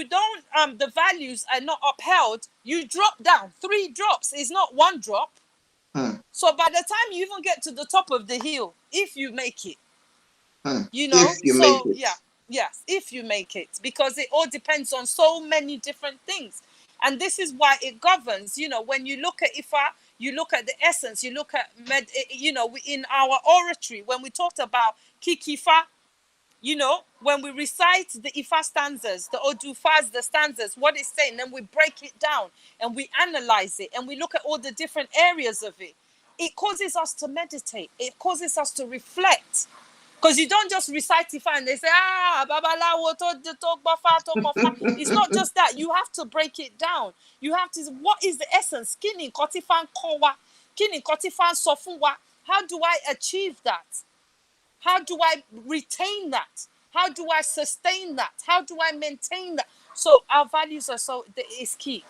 don't the values are not upheld, you drop down. 3 drops is not 1 drop. So by the time you even get to the top of the hill, if you make it, you know, If you make so it. yeah, yes, if you make it, because it all depends on so many different things. And this is why it governs, you know, when you look at Ifa, you look at the essence, you look at, you know, in our oratory, when we talked about Kikifa, you know, when we recite the Ifa stanzas, the Odufas, the stanzas, what it's saying, then we break it down and we analyze it and we look at all the different areas of it. It causes us to meditate. It causes us to reflect. Because you don't just recite Ifa and they say, babalawo to gbofa. It's not just that. You have to break it down. You have to, what is the essence? Kini kotifan kowa. Kini kotifan sofuwa. How do I achieve that? How do I retain that? How do I sustain that? How do I maintain that? So our values are is key.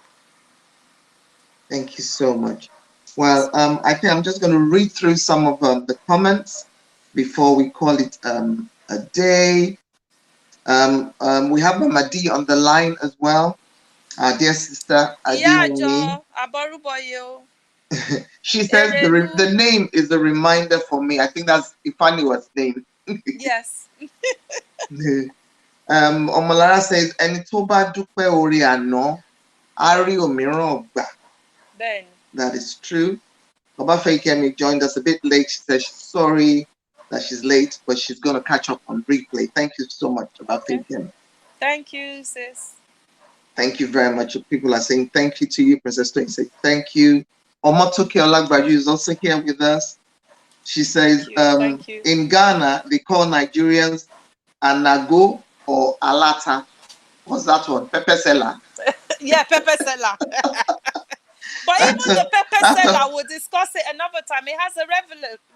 Thank you so much. Well, I think I'm just going to read through some of the comments before we call it a day. We have Mama D on the line as well. Our dear sister Adedoyin. She says the name is a reminder for me. I think that's Ifaniwa's name. Yes. Omolara says, "Ẹni tó bá dúpẹ́ orí àná, á rí òmíràn gbà." Then. That is true. Obafekemi joined us a bit late. She says she's sorry that she's late, but she's going to catch up on replay. Thank you so much, Obafekemi. Okay. Thank you, sis. Thank you very much. People are saying thank you to you. Princess Toyin say thank you. Omotoke Olagbaju is also here with us. She says, thank you. In Ghana, they call Nigerians Anago or Alata. What's that one? Pepper seller. Yeah, pepper seller. But even the pepper seller, we'll discuss it another time. It has a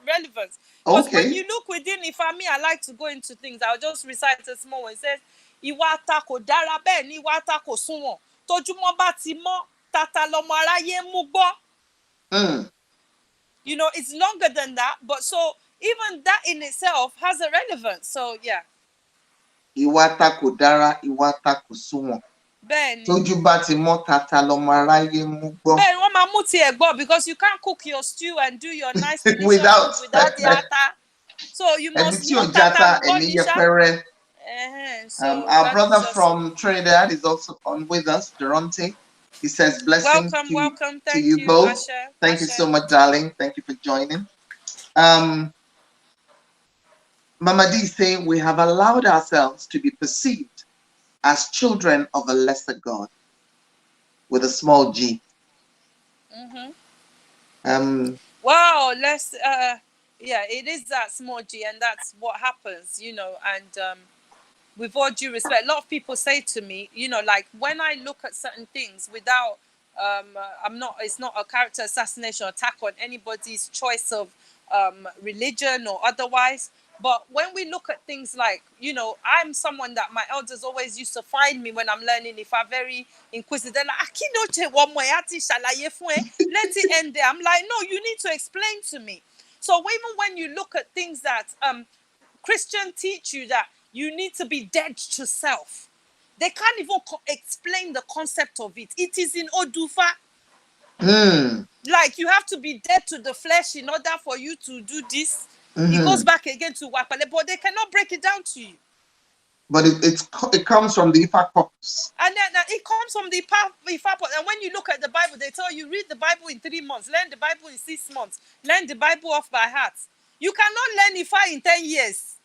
relevance. Because when you look within Ifa, I like to go into things. I'll just recite a small one. It says, Ìwà ata kò dára bẹ́ẹ̀ ni ìwà ata kò sunwọ̀n. Tójúmọ́ bá ti mọ́, tata lọmọ aráyé mú gbọ́. You know, it's longer than that. But so even that in itself has a relevance. So, yeah. Ìwà ata kò dára, ìwà ata kò sunwọ̀n. Tójú bá ti mọ́ tata lọmọ aráyé mú gbọ́. Bẹ́ẹ̀ni, wọ́n máa mú tiẹ̀ gbọ́ because you can't cook your stew and do your nice delicious food without the ata. So you must mú tata gbọ́ níṣá. Our brother from Trinidad is also on with us, Durante. He says blessings welcome. to you both. Asha. Thank you so much, darling. Thank you for joining. Mama D is saying we have allowed ourselves to be perceived as children of a lesser God with a small g. Wow, yeah, it is that small g, and that's what happens, you know. And with all due respect, a lot of people say to me, you know, like when I look at certain things without it's not a character assassination attack on anybody's choice of religion or otherwise. But when we look at things like, you know, I'm someone that my elders always used to find me when I'm learning, if I'm very inquisitive, they're like, let it end there. I'm like, no, you need to explain to me. So even when you look at things that Christians teach you that you need to be dead to self, they can't even explain the concept of it. It is in Odufa. Like you have to be dead to the flesh in order for you to do this. It goes back again to Wapale, but they cannot break it down to you. But it comes from the Ifa corpus. And then it comes from the Ifa. And when you look at the Bible, they tell you read the Bible in 3 months, learn the Bible in 6 months, learn the Bible off by heart. You cannot learn Ifa in 10 years.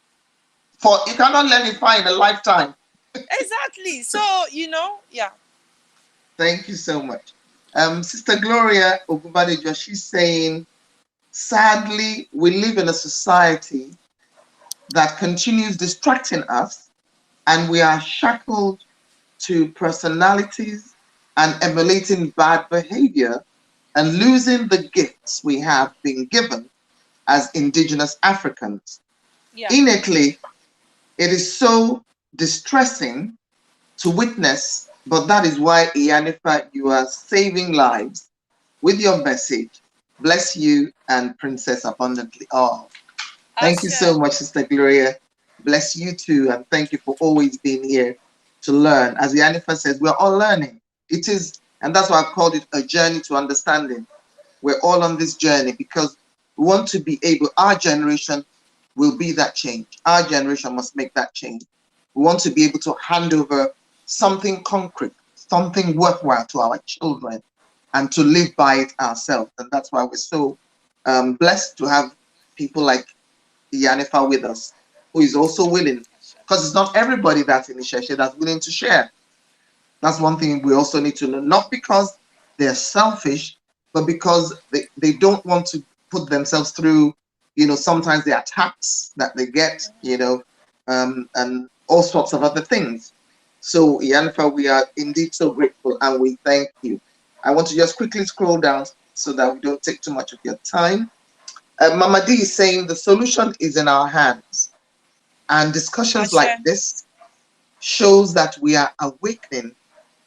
You cannot learn Ifa in a lifetime. Exactly. So, you know, yeah. Thank you so much. Sister Gloria Ogubadejo, she's saying, sadly, we live in a society that continues distracting us, and we are shackled to personalities and emulating bad behavior and losing the gifts we have been given as indigenous Africans. Yeah. Innately, it is so distressing to witness, but that is why, Iyanifa, you are saving lives with your message. Bless you and Princess abundantly. Oh, thank you Asha. so much, Sister Gloria. Bless you too, and thank you for always being here to learn. As Iyanifa says, we're all learning. It is, and that's why I've called it a journey to understanding. We're all on this journey because we want to be able, our generation will be that change. Our generation must make that change. We want to be able to hand over something concrete, something worthwhile to our children and to live by it ourselves. And that's why we're so blessed to have people like Iyanifa with us, who is also willing, because it's not everybody that's in Isheshe that's willing to share. That's one thing we also need to know, not because they're selfish, but because they don't want to put themselves through, sometimes the attacks that they get, and all sorts of other things. So, Iyanifa, we are indeed so grateful and we thank you. I want to just quickly scroll down so that we don't take too much of your time. Mama D is saying the solution is in our hands. And discussions like Asha. this shows that we are awakening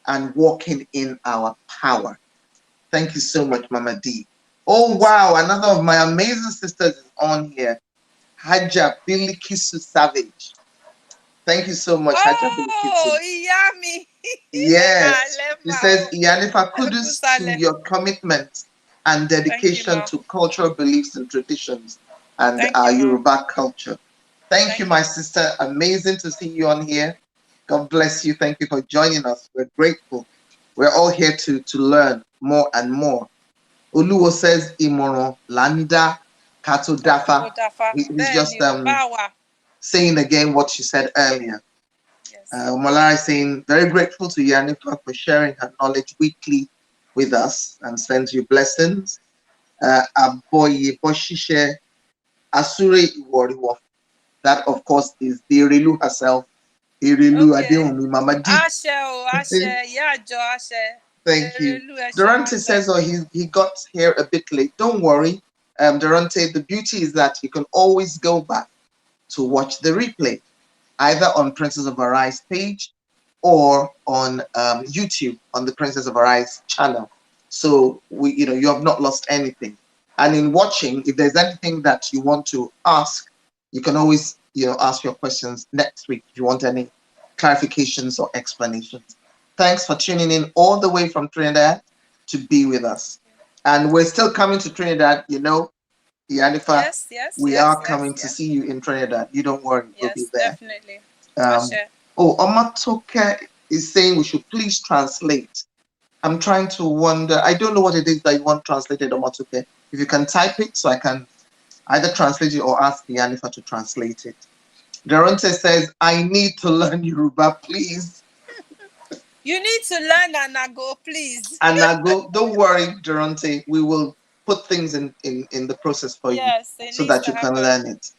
and walking in our power. Thank you so much, Mama D. Oh, wow. Another of my amazing sisters is on here. Haja Bilikisu Savage. Thank you so much, Haja Oh, Bilikisu. Iyami. Yes. She Lema says, o. Iyanifa, kudos to Kusale. your commitment and Thank you, dedication ma. to cultural beliefs and traditions and Thank our you, ma. Yoruba culture. Thank you, Thank my you. sister. Amazing to see you on here. God bless you. Thank you for joining us. We're grateful. We're all here to learn more and more. Oluwo says, Imoran Landa Kato Dafa. Odafa. He's Bẹ́ẹ̀ni just o. Báwa. saying again what she said earlier. Yes. Malara is saying, very grateful to Iyanifa for sharing her knowledge weekly with us and sends you blessings. Aboye Boshishe Asure Iworiwo. That, of course, is the Irilu herself, Irilu Okay. Adewumi Mama D. Ashe o. Ashe. Ìyá àjọ Ashe. Thank you. Erelu ẹ ṣeun Durante Ashe. says, oh, he got here a bit late. Don't worry. Durante, the beauty is that you can always go back to watch the replay, either on Princess of Arize page or on YouTube on the Princess of Arize channel. So you have not lost anything. And in watching, if there's anything that you want to ask, you can always ask your questions next week if you want any clarifications or explanations. Thanks for tuning in all the way from Trinidad to be with us. And we're still coming to Trinidad, Iyanifa, Yes, yes, we yes, are yes, coming to yes. see you in Trinidad. You don't worry, we'll be Yes, there. definitely. Um, Ashe. Omatoke is saying we should please translate. I'm trying to wonder. I don't know what it is that you want translated, Omatoke. If you can type it so I can either translate it or ask Iyanifa to translate it. Durante says, I need to learn Yoruba, please. You need to learn Anago, please. And now go, don't worry, Durante. We will put things in the process for you Yes, it so needs that to you can happen. learn it.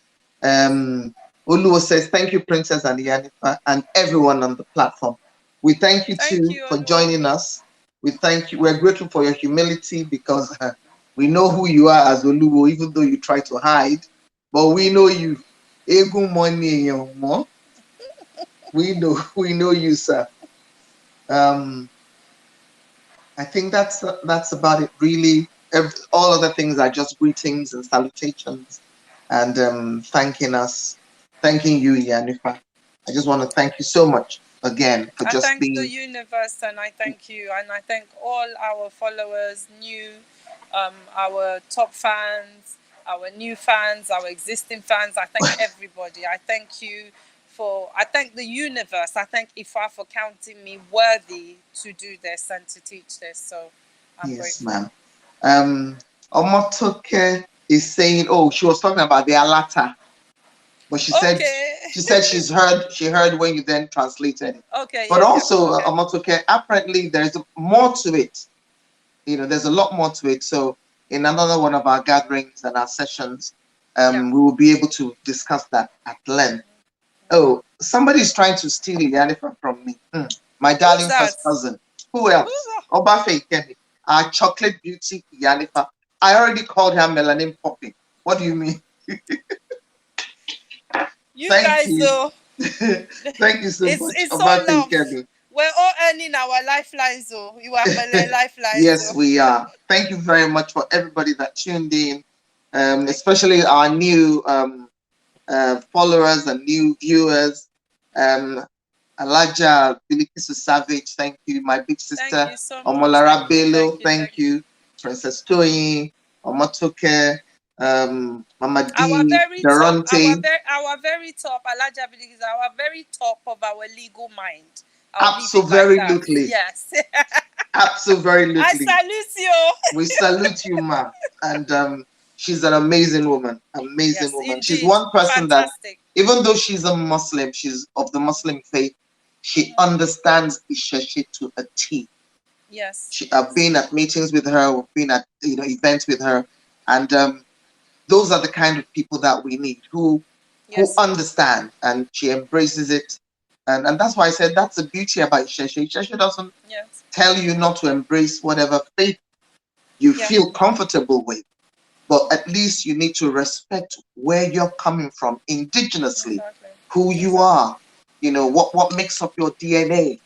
Oluwo says, thank you, Princess and Iyanifa, and everyone on the platform. We thank you Thank too you, for Oluwa. joining us. We thank you. We're grateful for your humility because we know who you are as Oluwo, even though you try to hide. But we know you. Egun money, we know you, sir. I think that's about it, really. All other things are just greetings and salutations and thanking you, Iyanifa. I just want to thank you so much again for I just thank the being. universe and I thank you and I thank all our followers, our top fans, our new fans, our existing fans. I thank everybody. I thank you I thank the universe. I thank Ifa for counting me worthy to do this and to teach this. So I'm Yes, grateful. ma'am. Omotoke is saying, oh, she was talking about the alata, but Okay. she heard when you then translated it. Okay, But yeah, yeah. also, Okay. Omotoke, apparently there's more to it. There's a lot more to it. So in another one of our gatherings and our sessions, Yeah. we will be able to discuss that at length. Oh, somebody is trying to steal Iyanifa from me. My Who's darling that? first cousin. Who Who's else? that? Obafe Kemi. Our chocolate beauty Iyanifa. I already called her Melanin Poppy. What do you mean? You Thank guys, you. though, Thank you so much, it's all Obate love. Ikemi. We're all earning our lifelines, though. You are Pele lifelines, Yes, though. we are. Thank you very much for everybody that tuned in, Thank especially our new followers and new viewers. Alaja Bilikisu Savage, thank you. My big Thank sister, you so much. Omolara Thank you, Bello, thank you, thank thank you. you. Princess Toyin, Omotoke, Mama Our D, very top, Durante. our very top, Alaja is our very top of our legal mind. I'll leave it like that. Absolutely. Yes. I Absolutely. salute you. We salute you, ma'am. And she's an amazing woman. Amazing Yes, woman. She's indeed. one person that, Fantastic. even though she's a Muslim, she's of the Muslim faith, she understands Isheshe to a T. Yes. I've been at meetings with her, we've been at events with her, and those are the kind of people that we need who Yes. understand, and she embraces it, and that's why I said that's the beauty about Isheshe. Isheshe doesn't Yes. tell you not to embrace whatever faith you Yeah. feel comfortable with, but at least you need to respect where you're coming from indigenously, Exactly. who you Exactly. are, what makes up your DNA.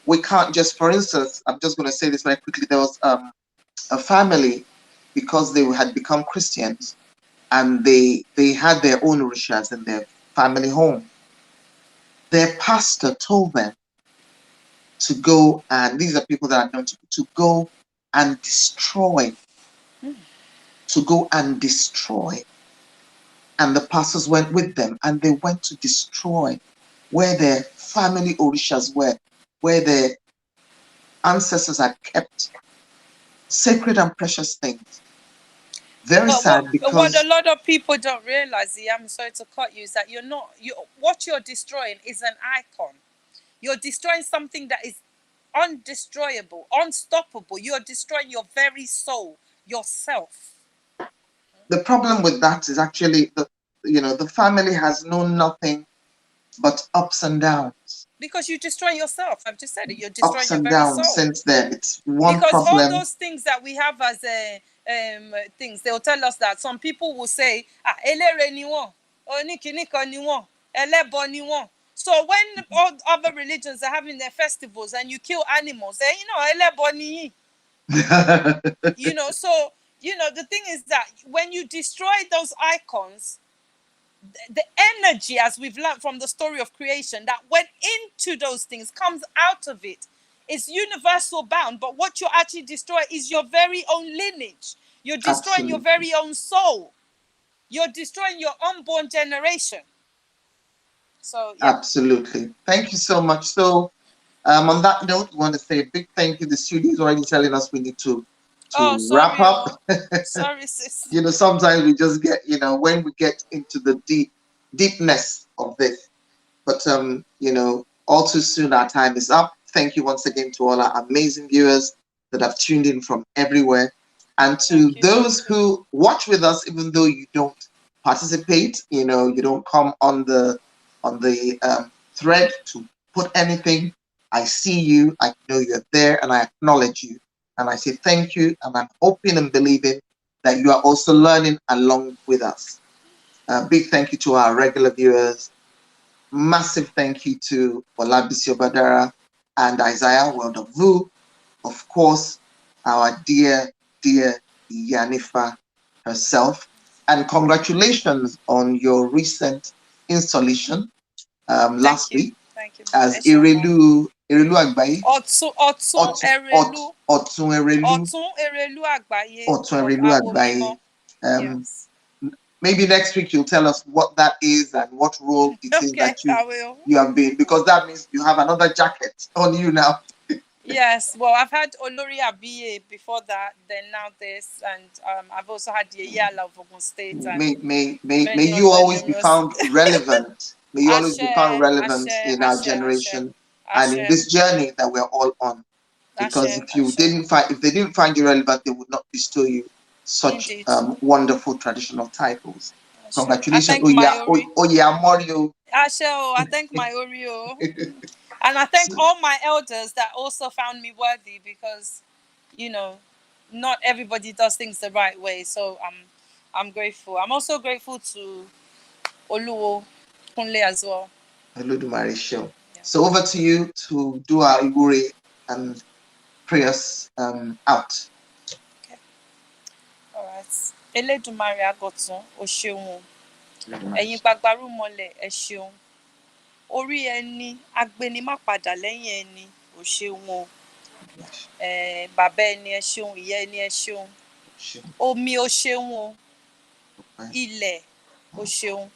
We can't just, for instance, I'm just going to say this very quickly. There was a family, because they had become Christians, and they had their own rishas in their family home. Their pastor told them to go, and these are people that are known to go and destroy, to go and destroy. And the pastors went with them, and they went to destroy where their family orishas were, where their ancestors had kept sacred and precious things. Very But sad, what a because lot of people don't realize, I'm sorry to cut you, is that what you're destroying is an icon. You're destroying something that is undestroyable, unstoppable. You're destroying your very soul, yourself. the problem with that is actually the family has known nothing but ups and downs, Because you destroy yourself. I've just said it. You're ups destroying your and very downs soul. since then. It's one Because all problem. those things that we have as things, they'll tell us that some people will say, elere ni won, onikinikan ni won, elebo ni won. So when all other religions are having their festivals and you kill animals, elebo ni yin. So the thing is that when you destroy those icons, the energy, as we've learned from the story of creation, that went into those things comes out of it. It's universal bound, but what you're actually destroying is your very own lineage. You're destroying your Absolutely. very own soul. You're destroying your unborn generation. So yeah. Absolutely. Thank you so much. So, on that note, we want to say a big thank you. The studio is already telling us we need to Oh, wrap sorry, up. oh. Sorry, sis. Sometimes we just get, when we get into the deepness of this. But all too soon our time is up. Thank you once again to all our amazing viewers that have tuned in from everywhere, and to Thank you. those who watch with us, even though you don't participate, you don't come on the thread to put anything. I see you. I know you're there, and I acknowledge you, and I say thank you. And I'm hoping and believing that you are also learning along with us. A big thank you to our regular viewers. Massive thank you to Olabisi Obadara and Isaiah World of Vu. Of course, our dear, dear Iyanifa herself. And congratulations on your recent installation last week Thank you, as Eshomo. Erelu Agbaye. Otun Erelu. Otun Erelu. Otun Erelu Agbaye Otun of Erelu Awomimo. Agbaye. Yes. Maybe next week you'll tell us what that is and what role it is Okay, that I will. you have been, because that means you have another jacket on you now. Yes, well, I've had Olori Abiye before that, then now this, and I've also had Yeyala of Ogun State, and May many you other always be numerous. found relevant. May you always be found Ashe, relevant Ashe, in our Ashe, Ashe, generation and in Ashe, this journey that we're all on. Because Ashe, if Ashe. they didn't find you relevant, they would not bestow you such Indeed. wonderful traditional titles. Ashe. I Congratulations. thank Oh my yeah, Ori. oh yeah, Mario. Ashe, I thank my Oreo. And I thank all my elders that also found me worthy, because, not everybody does things the right way. So I'm grateful. I'm also grateful to Oluwo Kunle as well. Olodumare show. So over to you to do our Iwure and pray us out. Okay. All right. Elédùmarè Agọ̀tún, o ṣeun. Ẹ̀yin gbagbarú mọ́lẹ̀, ẹ ṣeun. Orí ẹni, agbénimápadà lẹ́yìn ẹni, o ṣeun o. Bàbá ẹni ẹ ṣeun, ìyá ẹni ẹ ṣeun. Omi o ṣeun o. Ilẹ̀ o ṣeun.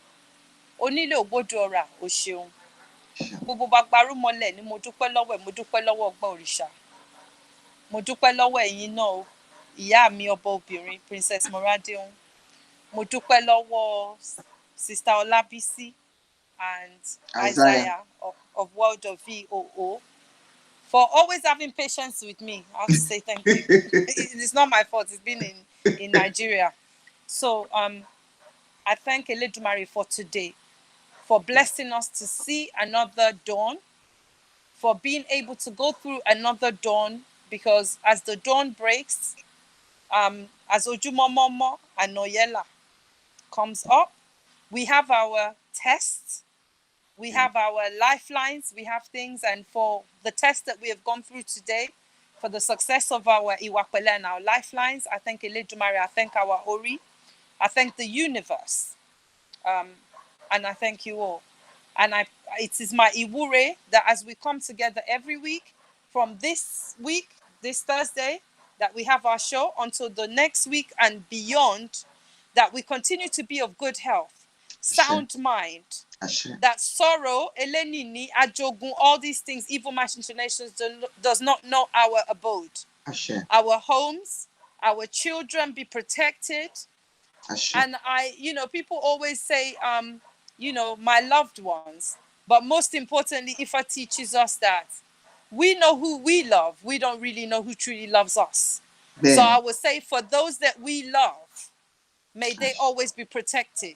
Onílé ògbódò ọ̀rà o ṣeun. Gbogbo gbagbarú mọ́lẹ̀ ni mo dúpẹ́ lọ́wọ́ ẹ̀, mo dúpẹ́ lọ́wọ́ ọgbọ́n òrìṣà. Mo dúpẹ́ lọ́wọ́ ẹ̀yin náà o. Ìyá mi ọba obìnrin Princess Moradeun. Mo dúpẹ́ lọ́wọ́ Sister Olabisi and Isaiah of World of VOO for always having patience with me. I have to say thank you. It's not my fault. It's been in Nigeria. So I thank Eledumare for today, for blessing us to see another dawn, for being able to go through another dawn, because as the dawn breaks, as Ojumomomo and Noyela comes up, we have our tests, we have our lifelines, we have things. And for the test that we have gone through today, for the success of our IWA PELE and our lifelines, I thank Eledumare, I thank our Ori, I thank the universe, and I thank you all. And it is my Iwure that as we come together every week, from this week, this Thursday, that we have our show until the next week and beyond, that we continue to be of good health, sound mind, that sorrow, Elenini, Ajogun, all these things, evil machinations does not know our abode. Our homes, our children be protected. And people always say, my loved ones. But most importantly, Ifa teaches us that we know who we love. We don't really know who truly loves us. So I would say for those that we love, may they always be protected.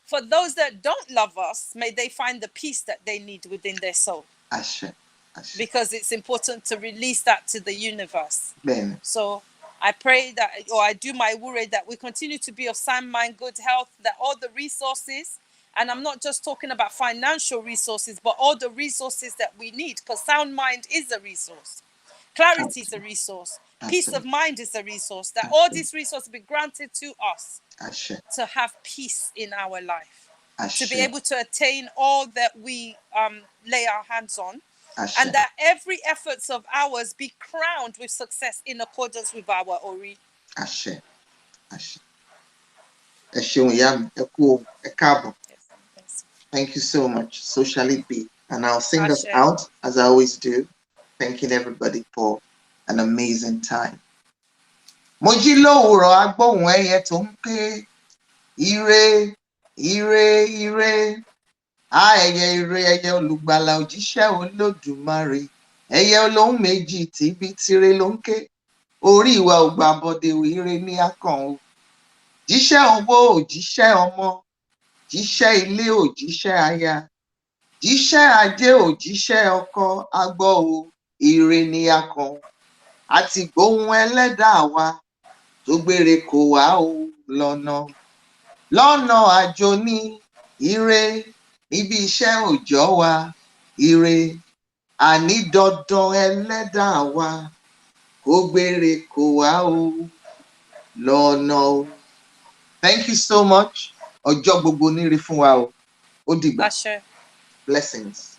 For those that don't love us, may they find the peace that they need within their soul. Because it's important to release that to the universe. So I pray that, or I do my wure that we continue to be of sound mind, good health, that all the resources, and I'm not just talking about financial resources, but all the resources that we need, because sound mind is a resource. Clarity is a resource. Peace of mind is a resource. That all these resources be granted to us to have peace in our life, to be able to attain all that we lay our hands on. And that every efforts of ours be crowned with success in accordance with our Ori. Thank you so much. So shall it be. And I'll sing us out as I always do, thanking everybody for an amazing time. Mojilo uro agbohun eye to npe, ire, ire, ire. Ẹyẹ ire, ẹyẹ olùgbàlà òjíṣẹ́ Olódùmarè, ẹyẹ olóhùn méjì tìbí tiré ló ń ké, orí ìwà ògbà bọdẹ ire ní akàn o. Jíṣẹ́ owó òjíṣẹ́ ọmọ, jíṣẹ́ ilé òjíṣẹ́ aya, jíṣẹ́ ajé òjíṣẹ́ ọkọ, agbọ́ o, ire ní akàn. Àti gbóhùn ẹlẹ́dàá wa tó gbére kò wá o lọ́nà àjò ní ire. Níbi iṣẹ́ òòjọ́ wa, ire, àní dandan ẹlẹ́dàá wa, kó gbére kò wá o lọ́nà o. Thank you so much. Ọjọ́ gbogbo níre fún wa o. Ó dìgbà. Blessings.